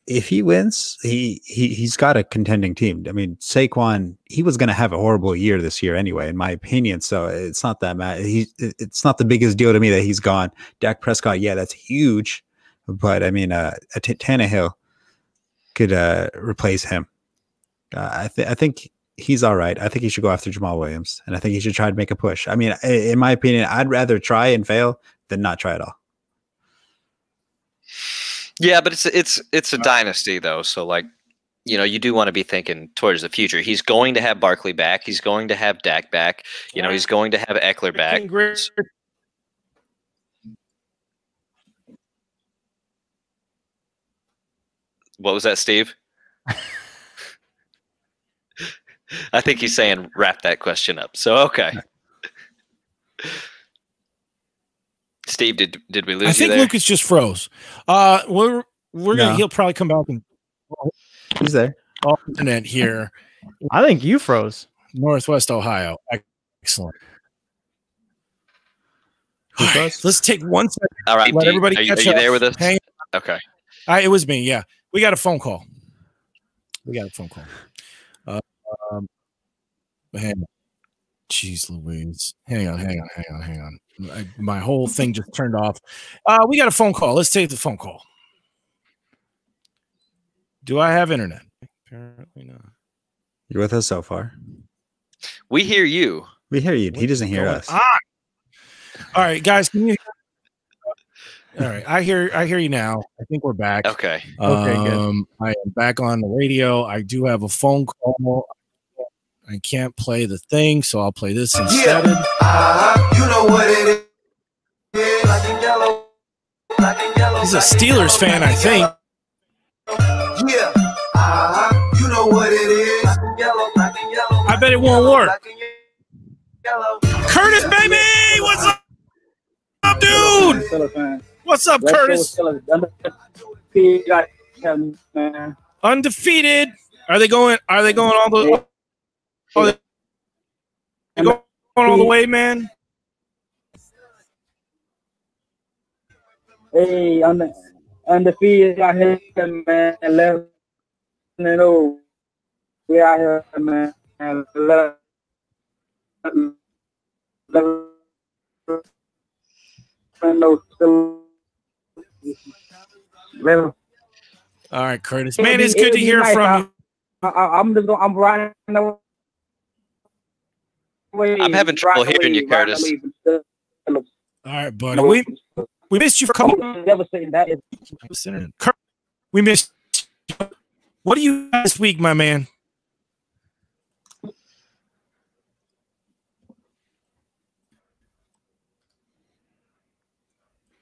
If he wins, he's got a contending team. I mean, Saquon, he was going to have a horrible year this year anyway, in my opinion. So it's not that bad. It's not the biggest deal to me that he's gone. Dak Prescott, yeah, that's huge. But I mean, Tannehill could replace him. I think he's all right. I think he should go after Jamal Williams, and I think he should try to make a push. I mean, in my opinion, I'd rather try and fail than not try at all. Yeah, but it's a dynasty though, so like, you do want to be thinking towards the future. He's going to have Barkley back. He's going to have Dak back. He's going to have Eckler back. What was that, Steve? I think he's saying wrap that question up. So okay. Steve, did we lose you? I think there? Lucas just froze. We're gonna. He'll probably come back and. He's there. Internet here. I think you froze. Northwest Ohio. Excellent. All right, let's take 1 second. All right, let everybody catch are you up. there with us? Hang on. Okay. It was me. Yeah, we got a phone call. Hang on. Jeez Louise. Hang on. My whole thing just turned off. We got a phone call. Let's take the phone call. Do I have internet? Apparently not. You're with us so far. We hear you. We hear you. He doesn't hear us. All right, guys. Can you? All right, I hear you now. I think we're back. Okay. Okay, good. I am back on the radio. I do have a phone call. I can't play the thing, so I'll play this instead. You know what it is. He's a Steelers fan, I think. Yeah. You know what it is. I bet it won't work. Curtis, baby! What's up, dude? What's up, Curtis? Undefeated. Are they going all the going all the way, man? Hey, undefeated out here, man. 11-0. We out here, man. 11. All right, Curtis. Man, it's good to hear from you. I'm riding away. I'm having trouble hearing you, Curtis. All right, buddy. We missed you for a couple. We missed you. What do you got this week, my man?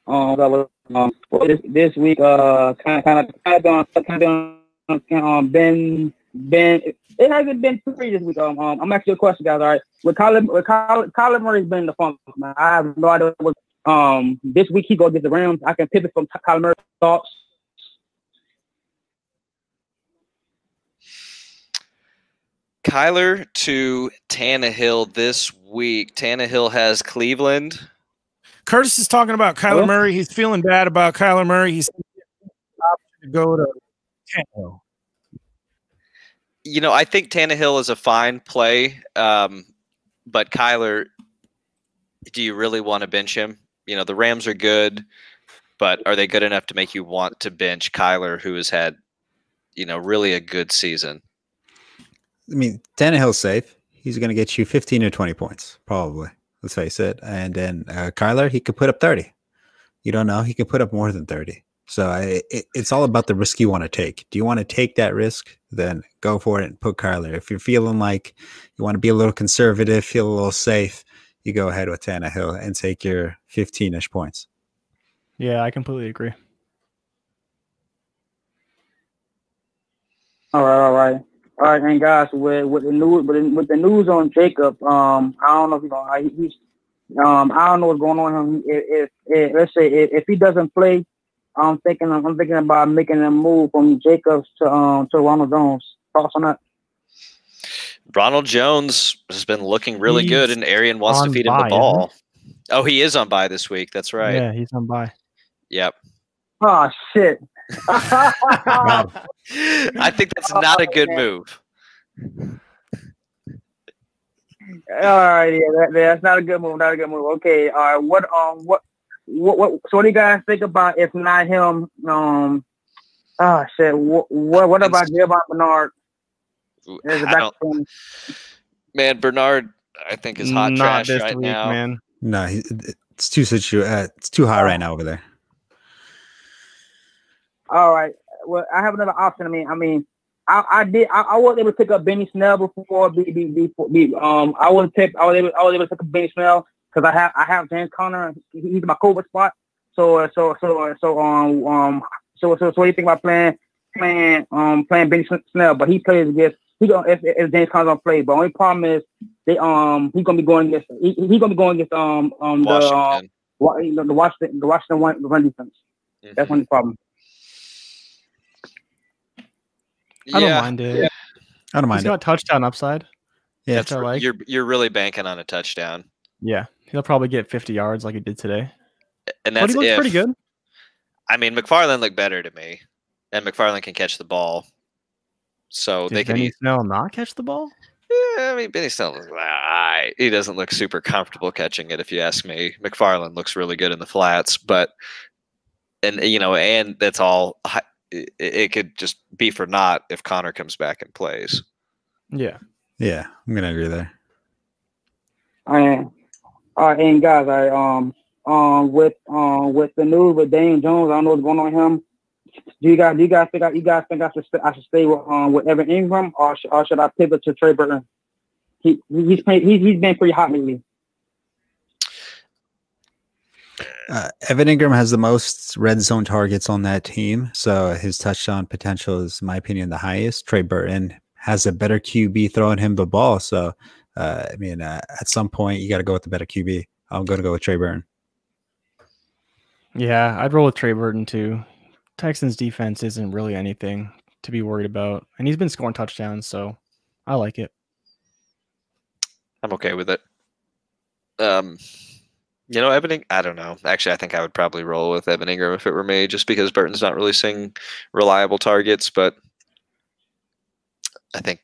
This week, kind of been. It hasn't been pretty this week. I'm asking you a question, guys. All right, with Kyler Murray's been in the funk, man. I have no idea what. This week he goes against the Rams. I can pivot from Kyler Murray's thoughts. Kyler to Tannehill this week. Tannehill has Cleveland. Curtis is talking about Kyler Murray. He's feeling bad about Kyler Murray. He's to go to Tannehill. You know, I think Tannehill is a fine play, but Kyler, do you really want to bench him? You know, the Rams are good, but are they good enough to make you want to bench Kyler, who has had, you know, really a good season? I mean, Tannehill's safe. He's going to get you 15 or 20 points, probably. Let's face it. And then Kyler, he could put up 30. You don't know. He could put up more than 30. So it's all about the risk you want to take. Do you want to take that risk? Then go for it and put Kyler. If you're feeling like you want to be a little conservative, feel a little safe, you go ahead with Tannehill and take your 15-ish points. Yeah, I completely agree. All right. And guys, with the news on Jacob, I don't know if I don't know what's going on with him. If let's say if he doesn't play, I'm thinking about making a move from Jacobs to Ronald Jones. Thoughts on that? Ronald Jones has been looking really good, and Arian wants to feed him the ball. Oh, he is on bye this week. That's right. Yeah, he's on bye. Yep. Oh shit. I think that's not a good move. All right, yeah, that's not a good move. Not a good move. Okay, all right. So what do you guys think about if not him? Shit. What about Javon Bernard? Man, Bernard, I think is hot trash right now. Man. No, it's too high right now over there. All right. Well, I have another option. I mean, I was able to pick up Benny Snell before. I was able to pick up Benny Snell because I have James Conner. He's my COVID spot. So what do you think about playing Benny Snell? But he plays against if James Conner don't play. But only problem is he's gonna be going against the Washington run defense. That's one problem. I don't mind it. Yeah. I don't mind He's got touchdown upside. Yeah, that's what I like. You're really banking on a touchdown. Yeah, he'll probably get 50 yards like he did today. And that's but he looks pretty good. I mean, McFarland looked better to me, and McFarland can catch the ball. So Did they can Benny Snell not catch the ball? Yeah, I mean, Benny Snell he doesn't look super comfortable catching it, if you ask me. McFarland looks really good in the flats, and that's all. It could just be for naught if Connor comes back and plays. Yeah, I'm gonna agree there. And guys, with the news with Daniel Jones, I don't know what's going on with him. Do you guys think I should stay with Evan Ingram or should I pivot to Trey Burton? He's been pretty hot lately. Evan Ingram has the most red zone targets on that team, so his touchdown potential is, in my opinion, the highest. Trey Burton has a better QB throwing him the ball, so at some point you got to go with the better QB. I'm going to go with Trey Burton. Yeah, I'd roll with Trey Burton too. Texans defense isn't really anything to be worried about, and he's been scoring touchdowns, so I like it. I'm okay with it. Evan, I don't know. Actually, I think I would probably roll with Evan Ingram if it were me, just because Burton's not really seeing reliable targets. But I think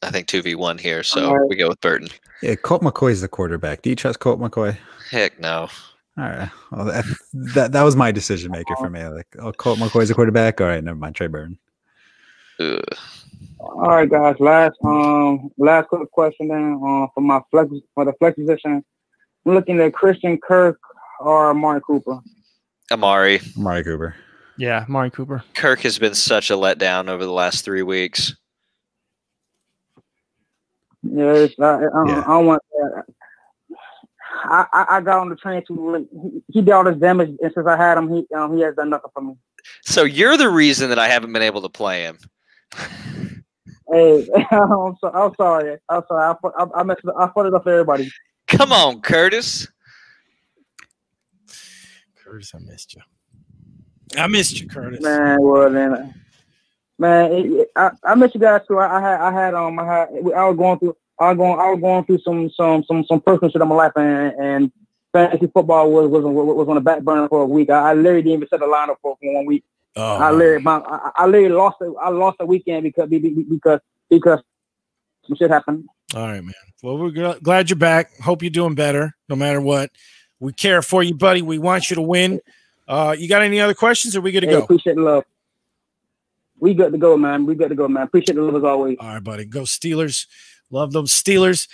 2v1 here, so we go with Burton. Yeah, Colt McCoy's the quarterback. Do you trust Colt McCoy? Heck no. All right. Well, that was my decision maker for me. Like, Colt McCoy's the quarterback. All right, never mind. Trey Burton. Ugh. All right, guys. Last quick question then for the flex position. I'm looking at Christian Kirk or Amari Cooper. Amari Cooper. Yeah, Amari Cooper. Kirk has been such a letdown over the last 3 weeks. Yeah, I don't want that. I got on the train too late. He did all this damage, and since I had him, he has done nothing for me. So you're the reason that I haven't been able to play him. Hey, I'm sorry. I messed it. I fucked it up for everybody. Come on, Curtis. Curtis, I missed you. I missed you, Curtis. Man, well then, I missed you guys too. I was going through some personal shit in my life, and fantasy football was on the back burner for a week. I literally didn't even set the lineup for 1 week. Oh, I literally lost it. I lost the weekend because some shit happened. all right, man. Well, we're glad you're back. Hope you're doing better, no matter what. We care for you, buddy. We want you to win. You got any other questions, or we good to go? Appreciate the love. We good to go, man. Appreciate the love as always. All right, buddy. Go Steelers. Love those Steelers.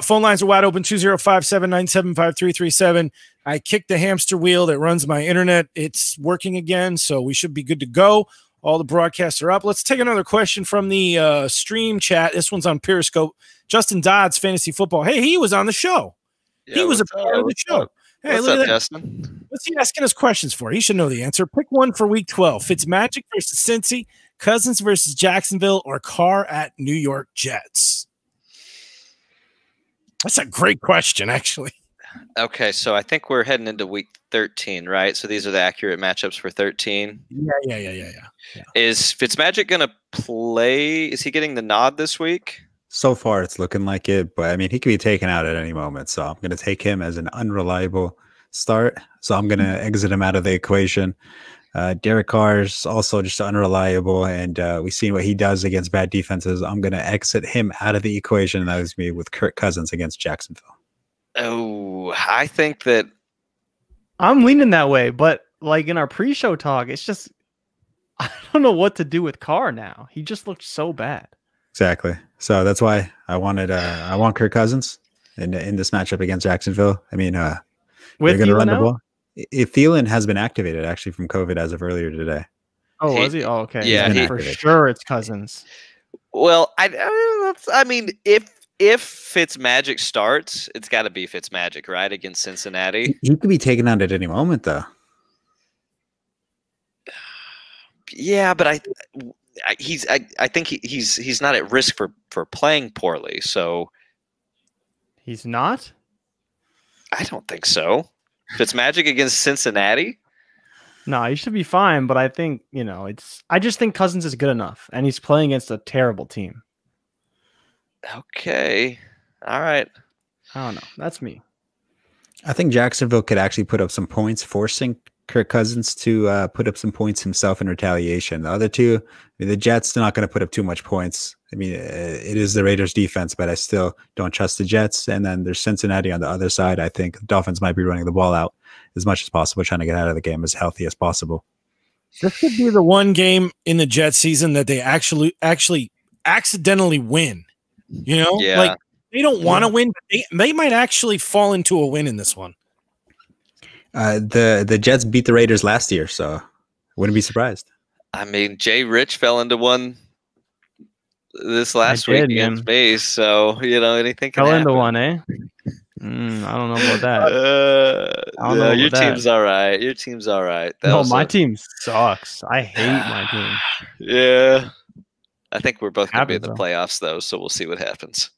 Phone lines are wide open, 205-797-5337. I kicked the hamster wheel that runs my internet. It's working again, so we should be good to go. All the broadcasts are up. Let's take another question from the stream chat. This one's on Periscope. Justin Dodds, Fantasy Football. Hey, he was on the show. Yeah, he was a part of the show. Hey, what's look up, at that. Justin? What's he asking us questions for? He should know the answer. Pick one for Week 12. Fitzmagic versus Cincy, Cousins versus Jacksonville, or Carr at New York Jets? That's a great question, actually. Okay, so I think we're heading into week 13, right? So these are the accurate matchups for 13. Yeah. Is Fitzmagic going to play? Is he getting the nod this week? So far, it's looking like it, but I mean, he could be taken out at any moment. So I'm going to take him as an unreliable start. So I'm going to exit him out of the equation. Derek Carr's also just unreliable, and we've seen what he does against bad defenses. I'm going to exit him out of the equation, and that was me with Kirk Cousins against Jacksonville. Oh, I think that I'm leaning that way, but like in our pre-show talk, it's just I don't know what to do with Carr now. He just looked so bad. Exactly. So that's why I want Kirk Cousins in this matchup against Jacksonville. I mean, they're going to run the ball. If Thielen has been activated actually from COVID as of earlier today. Oh, was he? Oh, okay. Yeah, for sure it's Cousins. Well, I mean, if Fitzmagic starts, it's got to be Fitzmagic, right, against Cincinnati. He could be taken out at any moment, though. Yeah, but I think he's not at risk for playing poorly. So he's not. I don't think so. Fitzmagic against Cincinnati. No, he should be fine. But I think I just think Cousins is good enough, and he's playing against a terrible team. Okay, all right. I don't know. That's me. I think Jacksonville could actually put up some points, forcing Kirk Cousins to put up some points himself in retaliation. The other two, I mean, the Jets are not going to put up too much points. I mean, it is the Raiders defense, but I still don't trust the Jets. And then there's Cincinnati on the other side. I think the Dolphins might be running the ball out as much as possible, trying to get out of the game as healthy as possible. This could be the one game in the Jets season that they actually accidentally win. Like they don't want to win, but they might actually fall into a win in this one. The Jets beat the Raiders last year, so wouldn't be surprised. I mean, Jay Rich fell into one this last week against me, so anything can happen. Fell into one, eh? I don't know about that. Your team's all right. Your team's all right. My team sucks. I hate my team. Yeah, I think we're both going to be in the playoffs, though, so we'll see what happens.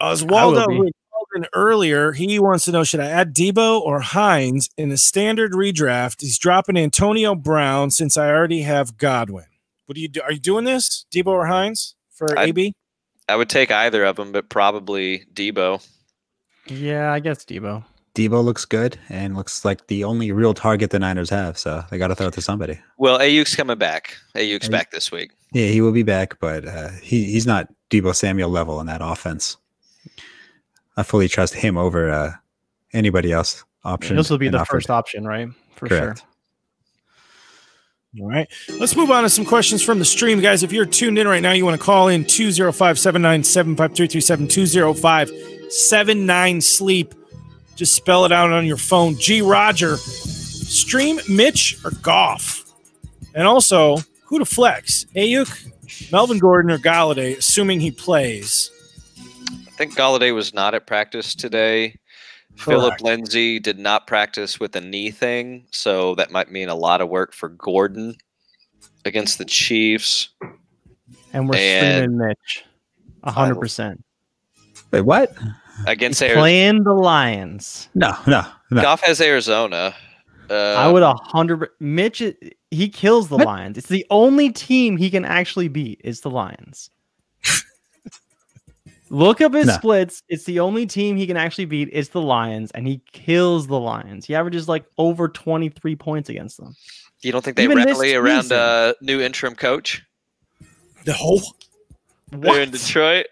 Oswaldo called in earlier. He wants to know, should I add Debo or Hines in the standard redraft? He's dropping Antonio Brown since I already have Godwin. What do you do? Are you doing this, Debo or Hines, for AB? I would take either of them, but probably Debo. Yeah, I guess Debo. Debo looks good and looks like the only real target the Niners have, so they got to throw it to somebody. Well, Ayuk's coming back. Ayuk's back this week. Yeah, he will be back, but he's not Debo Samuel level in that offense. I fully trust him over anybody else option. This will be the first option, right? For Correct. sure. All right. Let's move on to some questions from the stream. Guys, if you're tuned in right now, you want to call in 205-797-5337, 205-79-SLEEP. Just spell it out on your phone. G. Roger, stream Mitch or Goff? And also, who to flex? Ayuk, Melvin Gordon, or Galladay, assuming he plays? I think Galladay was not at practice today. Philip Lindsay did not practice with a knee thing, so that might mean a lot of work for Gordon against the Chiefs. And we're streaming Mitch 100%. Wait, what? Against playing the Lions. No. Goff has Arizona. I would 100. Mitch, he kills the Lions. It's the only team he can actually beat. Is the Lions. Look up his splits. It's the only team he can actually beat. It's the Lions, and he kills the Lions. He averages like over 23 points against them. You don't think they rally around a new interim coach? No. They're in Detroit.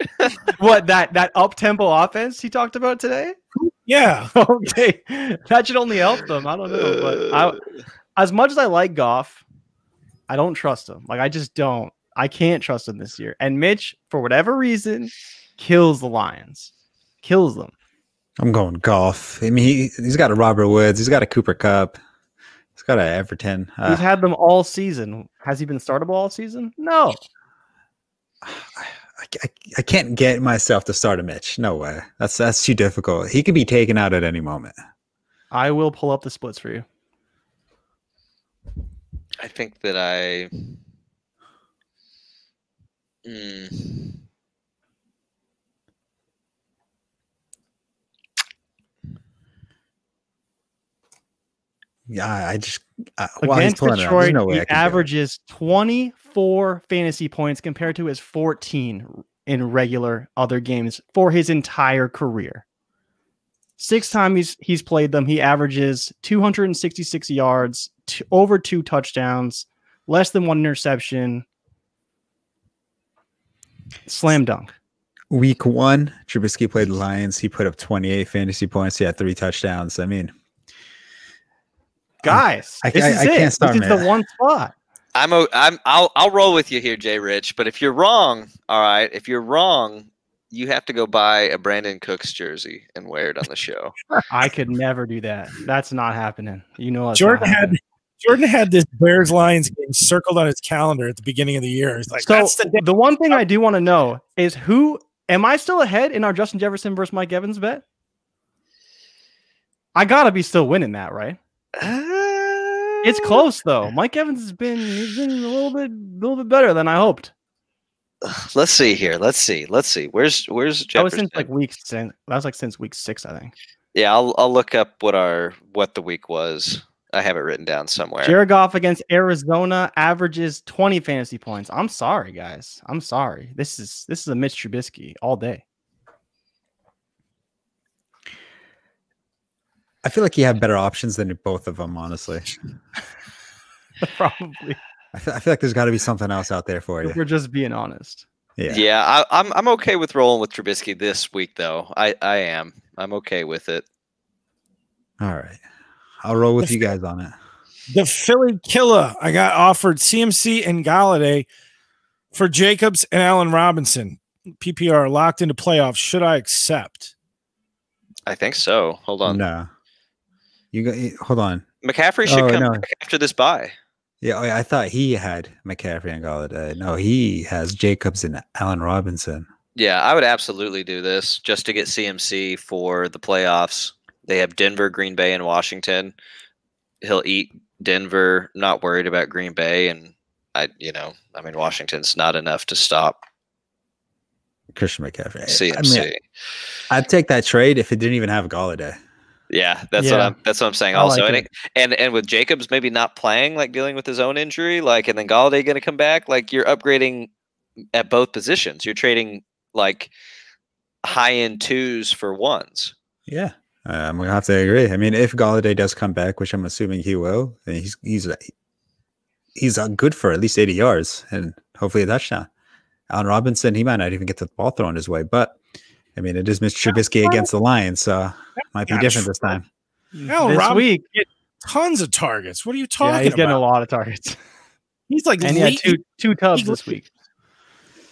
What, that up-tempo offense he talked about today? Yeah. Okay. That should only help them. I don't know. But as much as I like Goff, I don't trust him. Like, I just don't. I can't trust him this year. And Mitch, for whatever reason, kills the Lions. Kills them. I'm going Goff. I mean, he's got a Robert Woods. He's got a Cooper Kupp. He's got an Everton. He's had them all season. Has he been startable all season? No. I can't get myself to start a Mitch. No way. That's too difficult. He could be taken out at any moment. I will pull up the splits for you. I think that Yeah, I just against Detroit, he averages 24 fantasy points compared to his 14 in regular other games for his entire career. 6 times he's played them, he averages 266 yards, over 2 touchdowns, less than 1 interception. Slam dunk. Week 1, Trubisky played the Lions. He put up 28 fantasy points. He had 3 touchdowns. I mean, guys, I can't start. This is the one spot. I'll roll with you here, Jay Rich. But if you're wrong, all right. If you're wrong, you have to go buy a Brandon Cooks jersey and wear it on the show. I could never do that. That's not happening. You know, Jordan had this Bears Lions game circled on his calendar at the beginning of the year. It's like, so that's the one thing I do want to know is who am I still ahead in our Justin Jefferson versus Mike Evans bet? I gotta be still winning that, right? It's close though. Mike Evans has been a little bit better than I hoped. Let's see here. Let's see. Where's Jefferson? That was since like week 6. That was like since week 6, I think. Yeah, I'll look up what the week was. I have it written down somewhere. Jared Goff against Arizona averages 20 fantasy points. I'm sorry, guys. I'm sorry. This is a Mitch Trubisky all day. I feel like you have better options than both of them, honestly. Probably. I feel like there's got to be something else out there for you. If we're just being honest. Yeah. I'm okay with rolling with Trubisky this week, though. I am. I'm okay with it. All right. I'll roll with you guys on it. The Philly killer. I got offered CMC and Galladay for Jacobs and Allen Robinson. PPR locked into playoffs. Should I accept? I think so. Hold on. No. Hold on. McCaffrey should come back after this bye. Yeah, I thought he had McCaffrey and Galladay. No, he has Jacobs and Allen Robinson. Yeah, I would absolutely do this just to get CMC for the playoffs. They have Denver, Green Bay, and Washington. He'll eat Denver, not worried about Green Bay, and Washington's not enough to stop Christian McCaffrey. CMC. I mean, I'd take that trade if it didn't even have Galladay. Yeah, that's what I'm saying. Also, like and with Jacobs maybe not playing, like dealing with his own injury, like, and then Galladay going to come back, like you're upgrading at both positions. You're trading like high end 2s for 1s. Yeah, I'm gonna have to agree. I mean, if Galladay does come back, which I'm assuming he will, then he's good for at least 80 yards and hopefully a touchdown. Allen Robinson, he might not even get the ball thrown his way, but I mean, it is Mr. Trubisky against the Lions, so might be different this time. This week, get tons of targets. What are you talking about? Yeah, he's getting a lot of targets. He's like, and he had two tubs this week.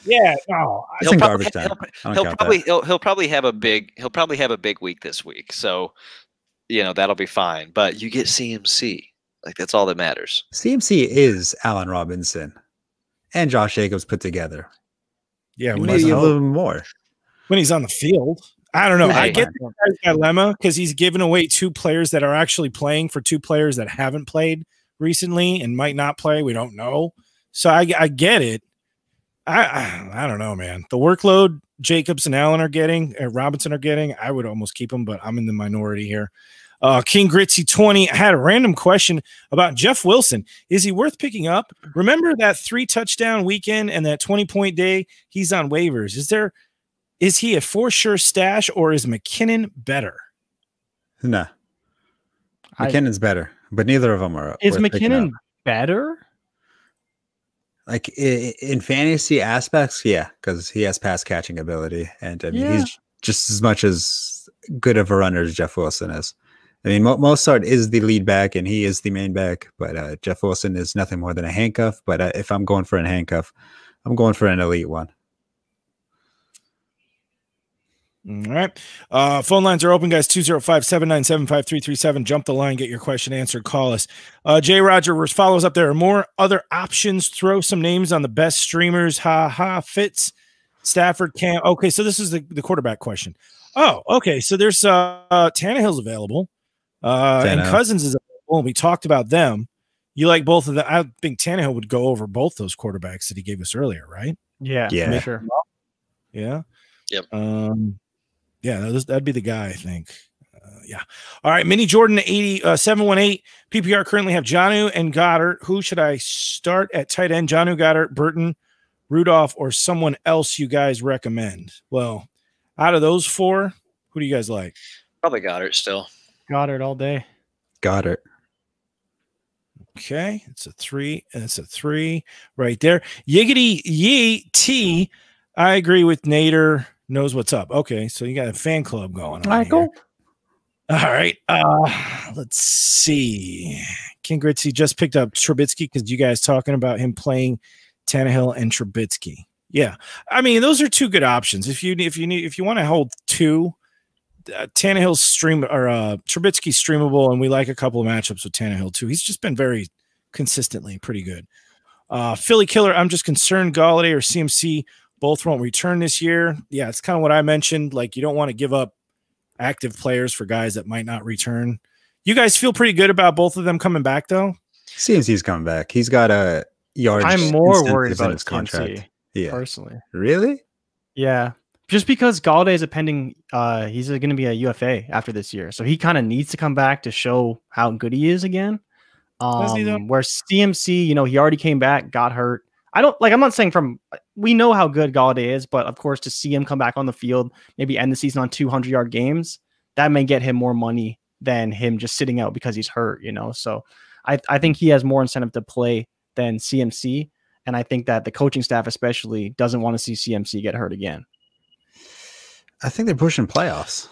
Yeah, no, it's in garbage time. He'll probably have a big week this week, so that'll be fine. But you get CMC, like that's all that matters. CMC is Allen Robinson and Josh Jacobs put together. Yeah, maybe a little more. When he's on the field, I don't know. Hey. I get the guy's dilemma because he's giving away 2 players that are actually playing for 2 players that haven't played recently and might not play. We don't know. So I get it. I don't know, man. The workload Jacobs and Allen are getting, Robinson are getting, I would almost keep them, but I'm in the minority here. King Gritzy 20 had a random question about Jeff Wilson. Is he worth picking up? Remember that 3 touchdown weekend and that 20-point day? He's on waivers. Is he a for sure stash or is McKinnon better? No. McKinnon's better, but neither of them are. Is McKinnon better? Like in fantasy aspects, yeah, because he has pass catching ability, and I mean he's just as much as good of a runner as Jeff Wilson is. I mean, Mostert is the lead back, and he is the main back, but Jeff Wilson is nothing more than a handcuff. But if I'm going for a handcuff, I'm going for an elite one. All right. Phone lines are open, guys. 205-797-5337. Jump the line. Get your question answered. Call us. Jay Roger follows up. There are more other options. Throw some names on the best streamers. Fitz, Stafford, Cam. Okay, so this is the quarterback question. Oh, okay. So there's Tannehill's available. And Cousins is available. And we talked about them. You like both of them. I think Tannehill would go over both those quarterbacks that he gave us earlier, right? Yeah, sure. Yeah. Yep. Yeah, that'd be the guy, I think. Yeah. All right. Mini Jordan 718 PPR currently have Jonnu and Goddard. Who should I start at tight end? Jonnu, Goddard, Burton, Rudolph, or someone else you guys recommend? Well, out of those 4, who do you guys like? Probably Goddard still. Goddard all day. Goddard. Okay. It's a 3. And it's a 3 right there. Yiggity Yee T. I agree with Nader. Knows what's up. Okay, so you got a fan club going on. All right, cool. All right. Let's see. King Gritzy just picked up Trubisky because you guys talking about him playing Tannehill and Trubisky. Yeah, I mean those are 2 good options. If you want to hold 2, Tannehill's Trubisky's streamable, and we like a couple of matchups with Tannehill too. He's just been very consistently pretty good. Philly Killer. I'm just concerned Galladay or CMC. Both won't return this year. Yeah, it's kind of what I mentioned. Like, you don't want to give up active players for guys that might not return. You guys feel pretty good about both of them coming back, though? CMC's coming back. He's got a yard. I'm more worried about his contract. Yeah, personally. Really? Yeah, just because Galladay is a pending. He's going to be a UFA after this year, so he kind of needs to come back to show how good he is again. Where CMC, he already came back, got hurt. I'm not saying we know how good Galladay is, but of course to see him come back on the field, maybe end the season on 200-yard games, that may get him more money than him just sitting out because he's hurt, So I think he has more incentive to play than CMC. And I think that the coaching staff especially doesn't want to see CMC get hurt again. I think they're pushing playoffs.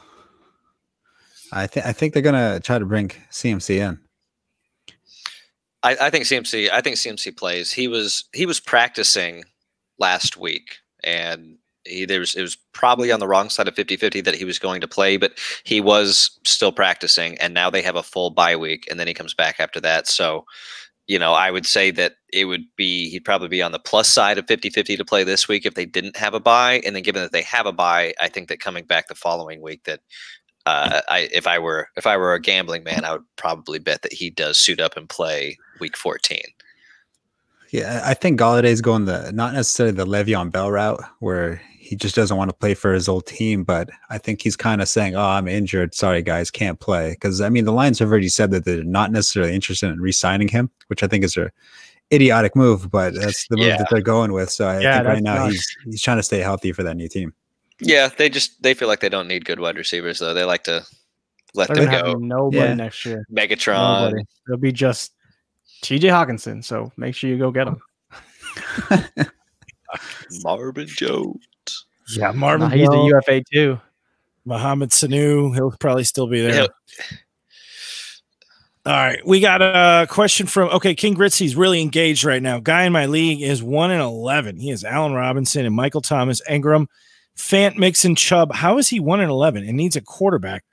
I think they're going to try to bring CMC in. I think CMC plays. He was practicing last week, and it was probably on the wrong side of 50-50 that he was going to play, but he was still practicing, and now they have a full bye week, and then he comes back after that. So, I would say that he'd probably be on the plus side of 50-50 to play this week if they didn't have a bye. And then given that they have a bye, I think that coming back the following week that if I were a gambling man, I would probably bet that he does suit up and play week 14. Yeah, I think Galladay's going not necessarily the Le'Veon Bell route where he just doesn't want to play for his old team, but I think he's kind of saying, "Oh, I'm injured. Sorry, guys, can't play." Because I mean, the Lions have already said that they're not necessarily interested in re-signing him, which I think is an idiotic move, but that's the move that they're going with. So I think right now he's trying to stay healthy for that new team. Yeah, they feel like they don't need good wide receivers though. They like to let them go. Nobody next year. Megatron. Nobody. It'll be just TJ Hawkinson. So make sure you go get him. Marvin Jones. Yeah, Marvin. He's a UFA too. Mohamed Sanu. He'll probably still be there. All right, we got a question from King Gritzy's really engaged right now. Guy in my league is 1-11. He has Allen Robinson and Michael Thomas, Ingram, Fant, Mixon, Chubb. How is he 1-11 and needs a quarterback?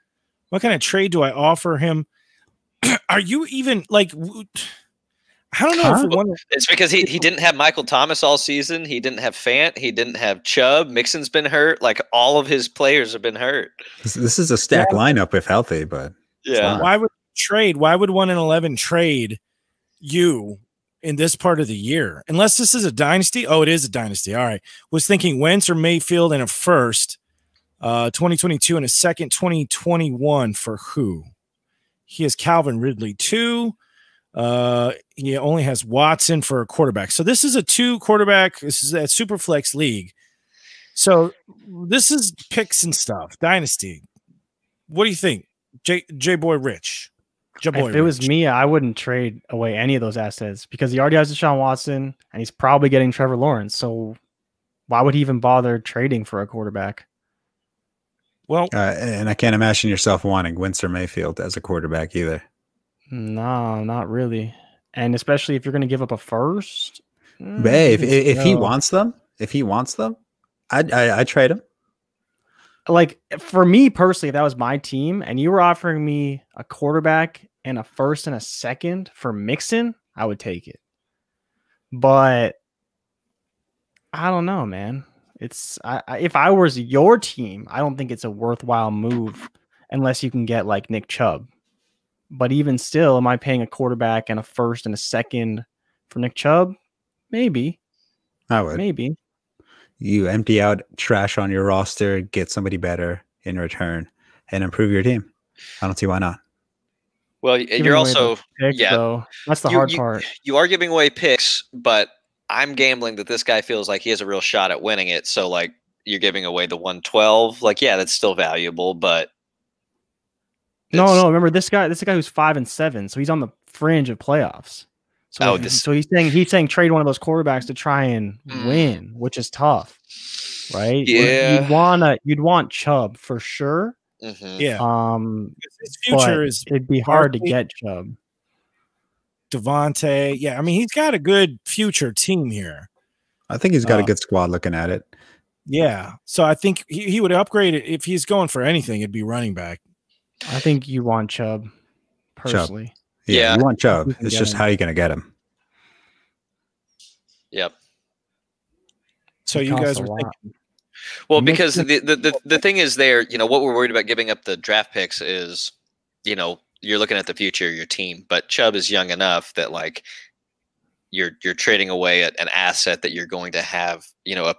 What kind of trade do I offer him? Are you even like? I don't know if it won. It's because he didn't have Michael Thomas all season. He didn't have Fant. He didn't have Chubb. Mixon's been hurt. Like all of his players have been hurt. This is a stack lineup if healthy, but yeah. Why would trade? Why would 1-11 trade you in this part of the year? Unless this is a dynasty. Oh, it is a dynasty. All right. Was thinking Wentz or Mayfield in a first, 2022 and a second 2021 for who? He has Calvin Ridley too. He only has Watson for a quarterback. So this is a 2 quarterback. This is a super flex league. So this is picks and stuff. Dynasty. What do you think? J Boy Rich. If it was me, I wouldn't trade away any of those assets because he already has Deshaun Watson and he's probably getting Trevor Lawrence. So why would he even bother trading for a quarterback? Well, and I can't imagine yourself wanting Wentz or Mayfield as a quarterback either. No, not really. And especially if you're going to give up a first. But hey, if he wants them, I'd trade him. Like for me personally, if that was my team and you were offering me a quarterback and a first and a second for Mixon, I would take it. But I don't know, man. It's if I was your team, I don't think it's a worthwhile move unless you can get like Nick Chubb. But even still, am I paying a quarterback and a first and a second for Nick Chubb? Maybe. I would. Maybe. You empty out trash on your roster, get somebody better in return, and improve your team. I don't see why not. Well, you're also though. That's the hard part. You are giving away picks, but I'm gambling that this guy feels like he has a real shot at winning it. So, like, you're giving away the 112. Like, yeah, that's still valuable, but no. Remember this guy who's 5-7, so he's on the fringe of playoffs. So, so he's saying trade one of those quarterbacks to try and win, which is tough, right? Yeah, you'd want Chubb for sure. Mm-hmm. Yeah, his future is it'd be hard to get Chubb. Devontae, yeah, I mean he's got a good future team here. I think he's got a good squad looking at it. Yeah, so I think he would upgrade it if he's going for anything. It'd be running back. I think you want Chubb personally. Chubb. Yeah, you want Chubb. It's just how you're going to get him. Yep. So you guys were thinking. Well, because the thing is there, you know, what we're worried about giving up the draft picks is, you know, you're looking at the future of your team. But Chubb is young enough that, like, you're trading away an asset that you're going to have, you know,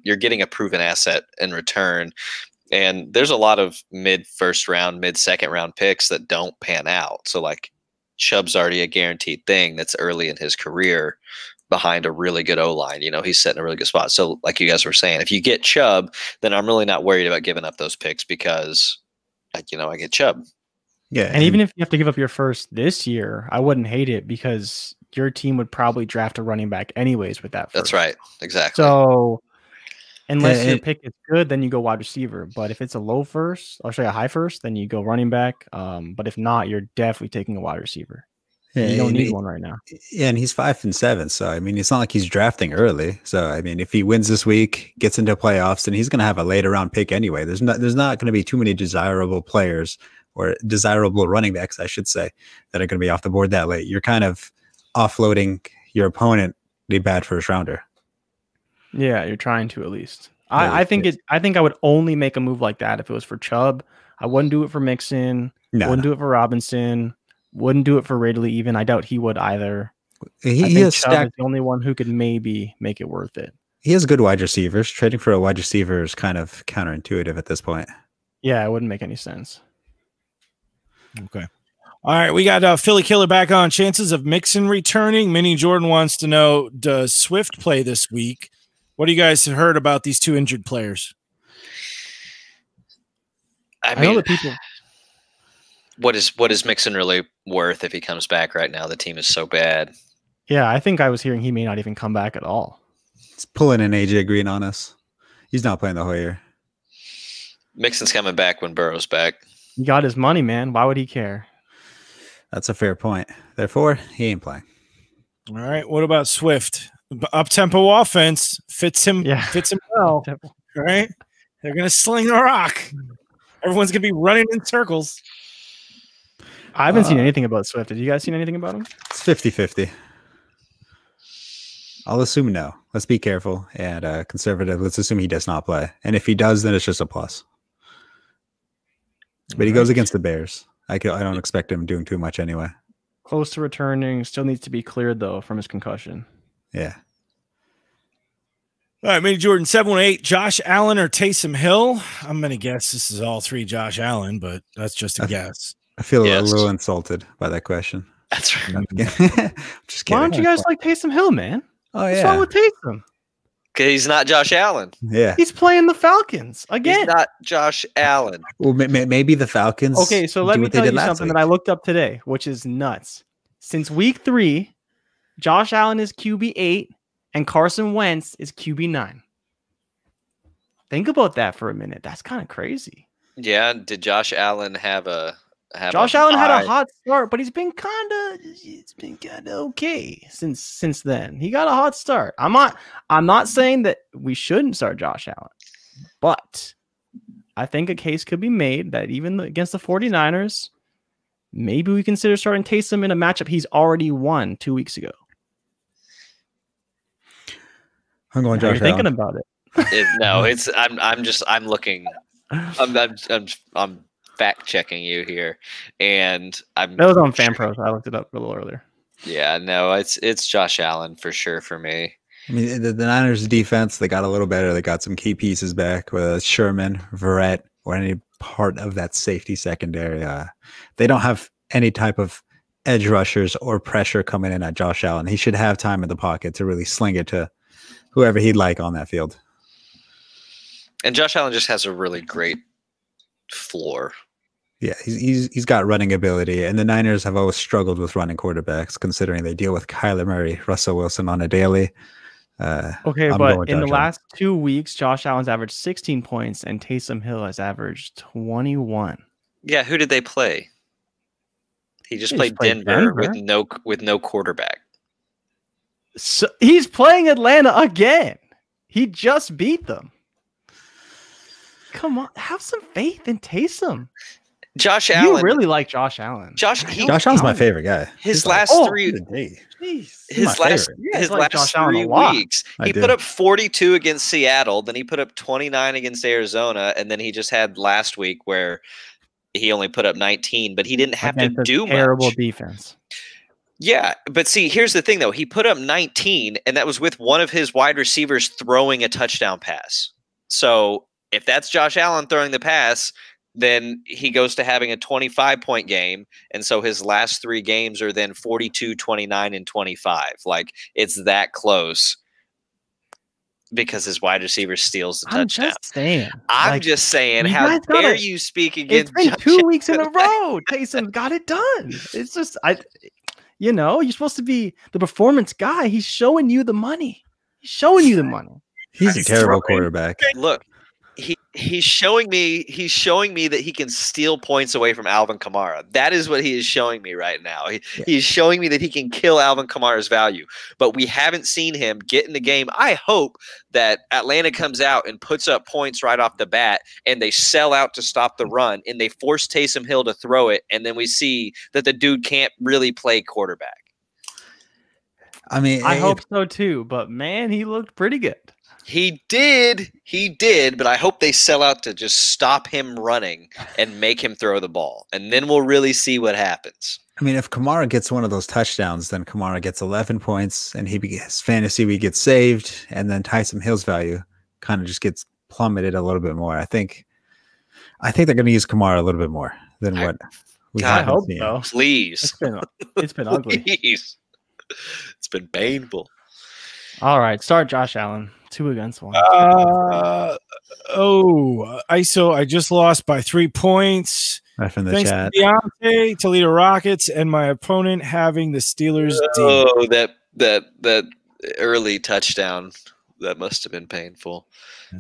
you're getting a proven asset in return. And there's a lot of mid-first round, mid-second round picks that don't pan out. So, like, Chubb's already a guaranteed thing that's early in his career behind a really good O-line. You know, he's set in a really good spot. So, like you guys were saying, if you get Chubb, then I'm really not worried about giving up those picks because, you know, I get Chubb. Yeah. And even if you have to give up your first this year, I wouldn't hate it because your team would probably draft a running back anyways with that first. That's right. Exactly. So unless your pick is good, then you go wide receiver. But if it's a low first, or sorry, a high first, then you go running back. But if not, you're definitely taking a wide receiver. Yeah, you don't need one right now. Yeah, and he's 5-7. So I mean, it's not like he's drafting early. So I mean, if he wins this week, gets into playoffs, then he's going to have a later round pick anyway. There's not going to be too many desirable players or desirable running backs, I should say, that are going to be off the board that late. You're kind of offloading your opponent the bad first rounder. Yeah, you're trying to at least. I think I would only make a move like that if it was for Chubb. I wouldn't do it for Mixon. Wouldn't do it for Robinson. Wouldn't do it for Ridley even. I doubt he would either. He is the only one who could maybe make it worth it. He has good wide receivers. Trading for a wide receiver is kind of counterintuitive at this point. Yeah, it wouldn't make any sense. Okay. All right, we got Philly Killer back on. Chances of Mixon returning. Minnie Jordan wants to know, does Swift play this week? What do you guys have heard about these two injured players? I know that people. What is Mixon really worth if he comes back right now? The team is so bad. Yeah, I think I was hearing he may not even come back at all. It's pulling an AJ Green on us. He's not playing the whole year. Mixon's coming back when Burrow's back. He got his money, man. Why would he care? That's a fair point. Therefore, he ain't playing. All right. What about Swift? Up-tempo offense fits him well. All right. They're going to sling the rock. Everyone's going to be running in circles. I haven't seen anything about Swift. Have you guys seen anything about him? It's 50-50. I'll assume no. Let's be careful and conservative. Let's assume he does not play. And if he does, then it's just a plus. But he goes against the Bears. I don't expect him doing too much anyway. Close to returning. Still needs to be cleared, though, from his concussion. Yeah. All right, Mini Jordan 718, Josh Allen or Taysom Hill? I'm going to guess this is all three Josh Allen, but that's just a guess. I feel a little insulted by that question. That's right. Just kidding. Why don't you guys like Taysom Hill, man? Oh, What's wrong with Taysom? Because he's not Josh Allen. Yeah. He's playing the Falcons again. He's not Josh Allen. Well, maybe the Falcons. Okay, so let me tell you something that I looked up today, which is nuts. Since week 3, Josh Allen is QB8 and Carson Wentz is QB9. Think about that for a minute. That's kind of crazy. Yeah. Did Josh Allen have a Josh Allen had a hot start, but he's been kind of okay since then. He got a hot start. I'm not saying that we shouldn't start Josh Allen, but I think a case could be made that even against the 49ers, maybe we consider starting Taysom in a matchup he's already won 2 weeks ago. I'm going Josh Allen. Thinking about it. I'm looking. I'm fact checking you here, and that was on FanPros. I looked it up a little earlier. Yeah, no, it's Josh Allen for sure for me. I mean, the Niners defense, they got a little better. They got some key pieces back, whether it's Sherman, Verrett, or any part of that safety secondary. They don't have any type of edge rushers or pressure coming in at Josh Allen. He should have time in the pocket to really sling it to whoever he'd like on that field. And Josh Allen just has a really great floor. Yeah, he's got running ability, and the Niners have always struggled with running quarterbacks, considering they deal with Kyler Murray, Russell Wilson on a daily. Okay, but in the last 2 weeks, Josh Allen's averaged 16 points, and Taysom Hill has averaged 21. Yeah, who did they play? He just played Denver with no quarterback. So he's playing Atlanta again. He just beat them. Come on, have some faith in Taysom. Josh Allen. You really like Josh Allen. Josh Allen's my favorite guy. His last three weeks, he put up 42 against Seattle, then he put up 29 against Arizona, and then he just had last week where he only put up 19, but he didn't have to do much. Terrible defense. Yeah, but see, here's the thing though. He put up 19, and that was with one of his wide receivers throwing a touchdown pass. So if that's Josh Allen throwing the pass, then he goes to having a 25-point game. And so his last 3 games are then 42, 29, and 25. Like, it's that close because his wide receiver steals the touchdown. I'm just saying, how dare you speak against It's been 2 weeks in a row. Taysom got it done. It's just, you're supposed to be the performance guy. He's showing you the money. He's a terrible quarterback. Look, he's showing me that he can steal points away from Alvin Kamara. That is what he is showing me right now. He's showing me that he can kill Alvin Kamara's value. But we haven't seen him get in the game. I hope that Atlanta comes out and puts up points right off the bat, and they sell out to stop the run, and they force Taysom Hill to throw it, and then we see that the dude can't really play quarterback. I mean, I hope so too, but man, he looked pretty good. He did, but I hope they sell out to just stop him running and make him throw the ball, and then we'll really see what happens. I mean, if Kamara gets one of those touchdowns, then Kamara gets 11 points, and his fantasy week gets saved, and then Taysom Hill's value kind of just gets plummeted a little bit more. I think they're going to use Kamara a little bit more than what we have. I hope so. Please, it's been ugly. Please. It's been painful. All right, start Josh Allen. 2 against 1. ISO, I just lost by 3 points. Right from the Thanks chat. to Deontay, Toledo Rockets, and my opponent having the Steelers. Oh, that early touchdown. That must have been painful.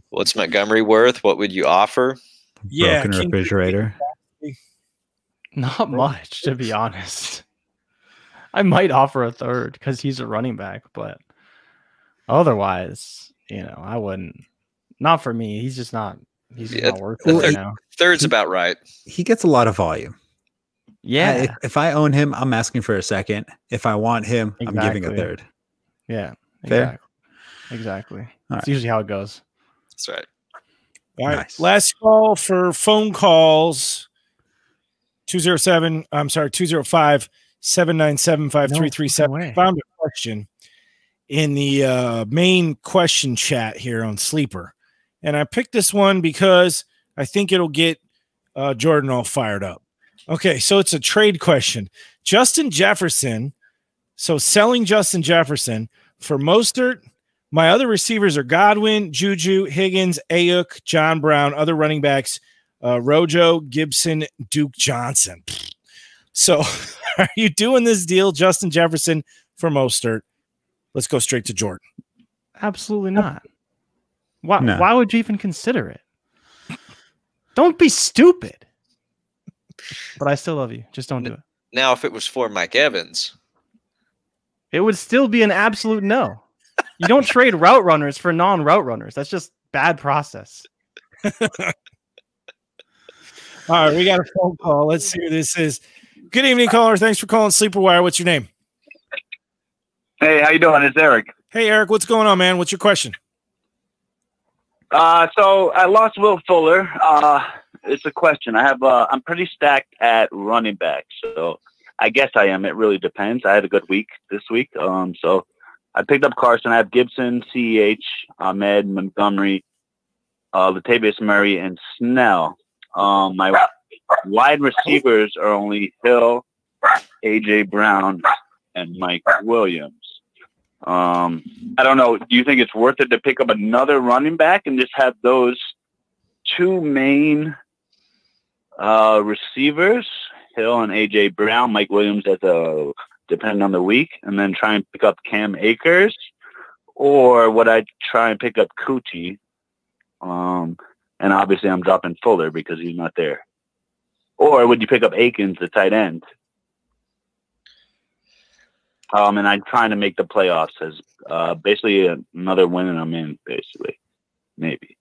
What's Montgomery worth? What would you offer? Broken refrigerator. Not much, to be honest. I might offer a third because he's a running back, but otherwise, I wouldn't. Not for me. He's just not. He's not worth it right now. Third's about right. He gets a lot of volume. Yeah. If I own him, I'm asking for a second. If I want him, I'm giving a third. Yeah. Fair. Exactly. All That's right. usually how it goes. That's right. All right. Nice. Last call for phone calls. 205 797 5337. Found a question in the main question chat here on Sleeper. And I picked this one because I think it'll get Jordan all fired up. Okay, so it's a trade question. Justin Jefferson. So selling Justin Jefferson for Mostert. My other receivers are Godwin, Juju, Higgins, Ayuk, John Brown, other running backs, Rojo, Gibson, Duke Johnson. So are you doing this deal, Justin Jefferson for Mostert? Let's go straight to Jordan. Absolutely not. Why? No. Why would you even consider it? Don't be stupid. But I still love you. Just don't do it. Now, if it was for Mike Evans, it would still be an absolute no. You don't trade route runners for non-route runners. That's just bad process. All right, we got a phone call. Let's see who this is. Good evening, caller. Thanks for calling Sleeper Wire. What's your name? Hey, how you doing? It's Eric. Hey, Eric. What's going on, man? What's your question? So I lost Will Fuller. It's a question. I'm pretty stacked at running back, so I guess I am. It really depends. I had a good week this week. So I picked up Carson. I have Gibson, CEH, Ahmed, Montgomery, Latavius Murray, and Snell. My wide receivers are only Hill, AJ Brown, and Mike Williams. I don't know. Do you think it's worth it to pick up another running back and just have those two main receivers, Hill and AJ Brown, Mike Williams depending on the week, and then try and pick up Cam Akers? Or would I try and pick up Cootie? And obviously I'm dropping Fuller because he's not there. Or would you pick up Akins, the tight end? And I'm trying to make the playoffs as basically another win and I'm in, basically. Maybe.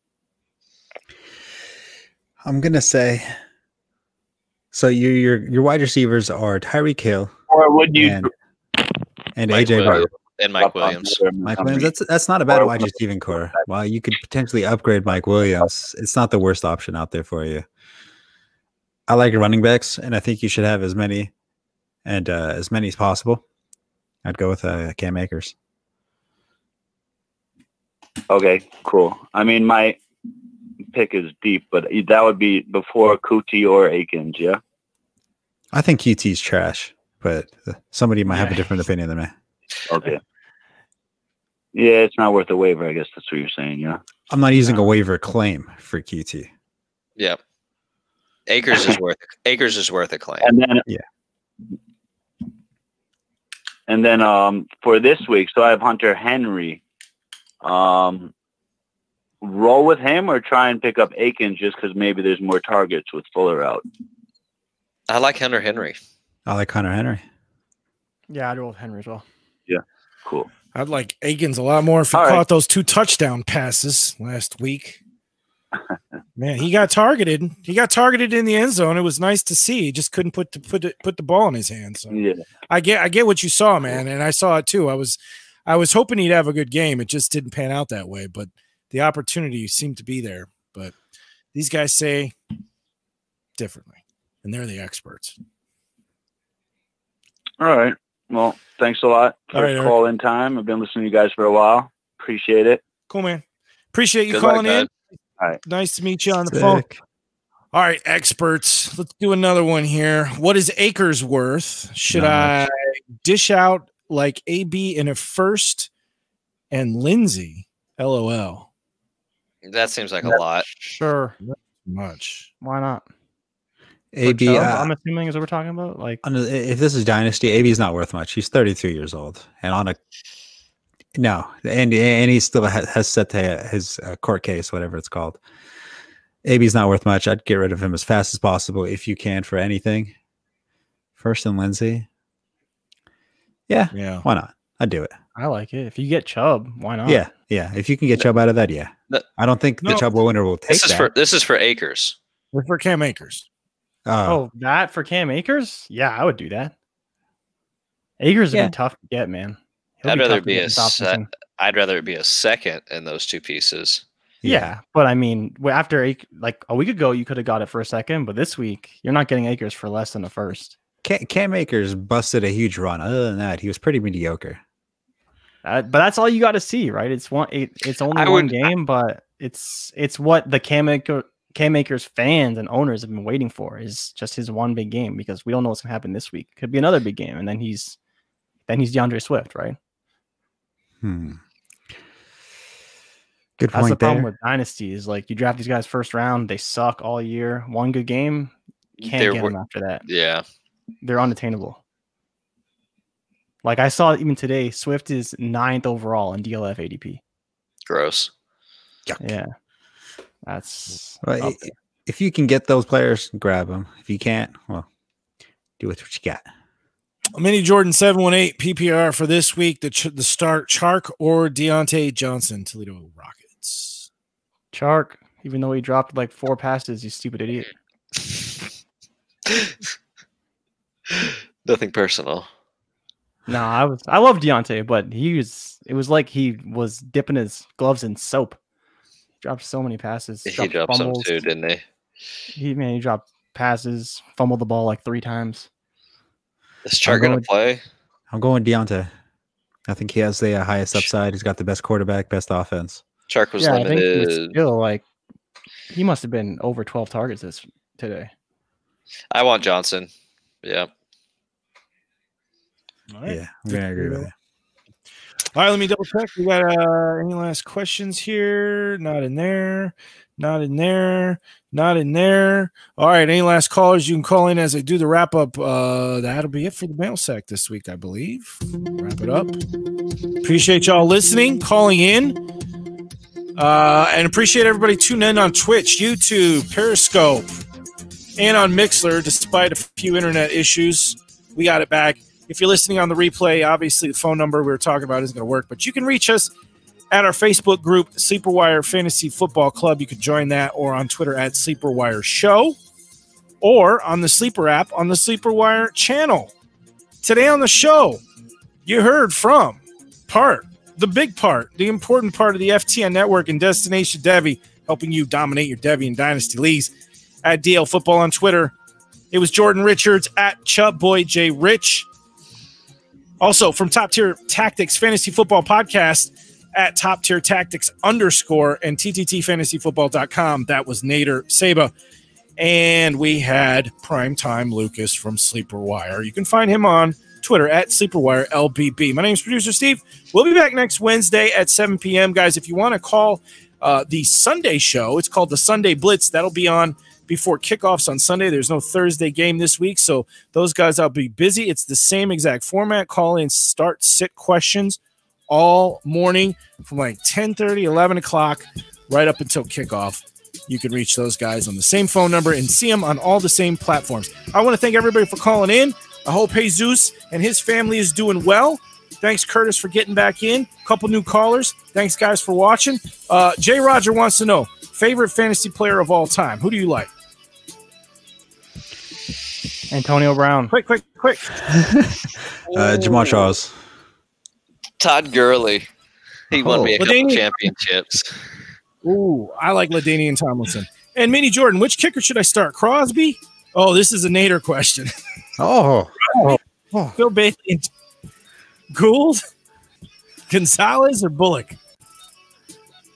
I'm gonna say. So your wide receivers are Tyreek Hill, or would you and Mike AJ Brown and Mike Williams. Mike Williams. That's not a bad wide receiving core. While you could potentially upgrade Mike Williams, it's not the worst option out there for you. I like running backs, and I think you should have as many as possible. I'd go with Cam Akers. Okay, cool. I mean, my pick is deep, but that would be before Cootie or Akins, yeah? I think QT's trash, but somebody might have a different opinion than me. Okay. Yeah, it's not worth a waiver, I guess that's what you're saying, yeah? I'm not using a waiver claim for QT. Yeah. Akers is worth a claim. And then And then for this week, so I have Hunter Henry. Roll with him or try and pick up Akins just because maybe there's more targets with Fuller out? I like Hunter Henry. I like Hunter Henry. Yeah, I'd roll with Henry as well. Yeah, cool. I'd like Akins a lot more if he caught those 2 touchdown passes last week. Man, he got targeted. He got targeted in the end zone. It was nice to see. He just couldn't put the ball in his hands. So yeah, I get what you saw, man, and I saw it too. I was hoping he'd have a good game. It just didn't pan out that way, but the opportunity seemed to be there. But these guys say differently, and they're the experts. All right. Well, thanks a lot All right, for call in time. I've been listening to you guys for a while. Appreciate it. Cool, man. Appreciate you Good calling luck, in. man. All right. Nice to meet you on the phone. All right, experts. Let's do another one here. What is Akers worth? Should I dish out like AB in a first and Lindsay? LOL. That seems like a lot. Sure. Not much. Why not? AB, I'm assuming is what we're talking about. Like, if this is Dynasty, AB is not worth much. He's 33 years old, and and he still has set to his court case, whatever it's called. AB's not worth much. I'd get rid of him as fast as possible if you can for anything. First and Lindsay. Yeah. Why not? I'd do it. I like it. If you get Chubb, why not? Yeah. If you can get Chubb out of that, yeah. I don't think the Chubb winner will take that. This is for Akers. We're for Cam Akers. That for Cam Akers? Yeah, I would do that. Akers would be tough to get, man. I'd rather I'd rather it be a second in those two pieces. Yeah, but I mean, after like a week ago, you could have got it for a second, but this week you're not getting Akers for less than a first. Cam Akers busted a huge run. Other than that, he was pretty mediocre. But that's all you got to see, right? It's only one game, but it's what the Cam Akers fans and owners have been waiting for, is just his one big game, because we don't know what's gonna happen this week. Could be another big game, and then he's DeAndre Swift, right? Good That's point the problem there. with Dynasty, is like you draft these guys first round, they suck all year. One good game, can't get them after that. Yeah. They're unattainable. Like I saw even today, Swift is 9th overall in DLF ADP. Gross. Yuck. Yeah. That's well, if you can get those players, grab them. If you can't, well, do with what you got. Mini Jordan 718 PPR for this week. The start, Chark or Deontay Johnson, Toledo Rockets. Chark, even though he dropped like 4 passes, you stupid idiot. Nothing personal. No, I love Deontay, but it was like he was dipping his gloves in soap. He dropped so many passes. He dropped some too, didn't he? He dropped passes, fumbled the ball like 3 times. Is Chark going to play? I'm going Deontay. I think he has the highest upside. He's got the best quarterback, best offense. Chark was limited. I think he was still like he must have been over 12 targets today. I want Johnson. Yeah. All right. Yeah, I'm going to agree with you. All right, let me double check. We got any last questions here? Not in there. Not in there. Not in there. All right, any last callers you can call in as I do the wrap up. That'll be it for the Mailsack this week, I believe. Wrap it up. Appreciate y'all listening, calling in, and appreciate everybody tuning in on Twitch, YouTube, Periscope, and on Mixler. Despite a few internet issues, we got it back. If you're listening on the replay, obviously the phone number we were talking about isn't going to work, but you can reach us at our Facebook group, Sleeper Fantasy Football Club. You can join that, or on Twitter at Sleeper Show, or on the Sleeper app on the Sleeper channel. Today on the show, you heard from the big part, the important part of the FTN network and Destination Devy, helping you dominate your Devy and Dynasty leagues at DL Football on Twitter. It was Jordan Richards at ChubBoyJRich. Also, from Top Tier Tactics Fantasy Football Podcast at Top Tier Tactics _ and TTTFantasyFootball.com. That was Nader Saba. And we had Primetime Lucas from Sleeper Wire. You can find him on Twitter at Sleeper Wire LBB. My name is Producer Steve. We'll be back next Wednesday at 7 p.m. Guys, if you want to call the Sunday show, it's called the Sunday Blitz. That'll be on before kickoffs on Sunday. There's no Thursday game this week, so those guys I'll be busy. It's the same exact format. Call in, start, sit questions all morning from like 10:30, 11 o'clock, right up until kickoff. You can reach those guys on the same phone number and see them on all the same platforms. I want to thank everybody for calling in. I hope Jesus and his family is doing well. Thanks, Curtis, for getting back in. A couple new callers. Thanks, guys, for watching. Jay Roger wants to know, favorite fantasy player of all time. Who do you like? Antonio Brown. Quick. Jamal Charles. Todd Gurley. He won me a couple championships. Ooh, I like LaDainian Tomlinson. And Mini Jordan, which kicker should I start? Crosby? Oh, this is a Nader question. Oh. Phil Bailey. Gould? Gonzalez or Bullock?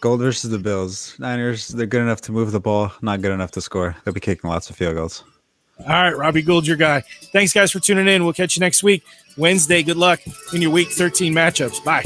Gold versus the Bills. Niners, they're good enough to move the ball, not good enough to score. They'll be kicking lots of field goals. All right, Robbie Gould, your guy. Thanks, guys, for tuning in. We'll catch you next week. Wednesday, good luck in your Week 13 matchups. Bye.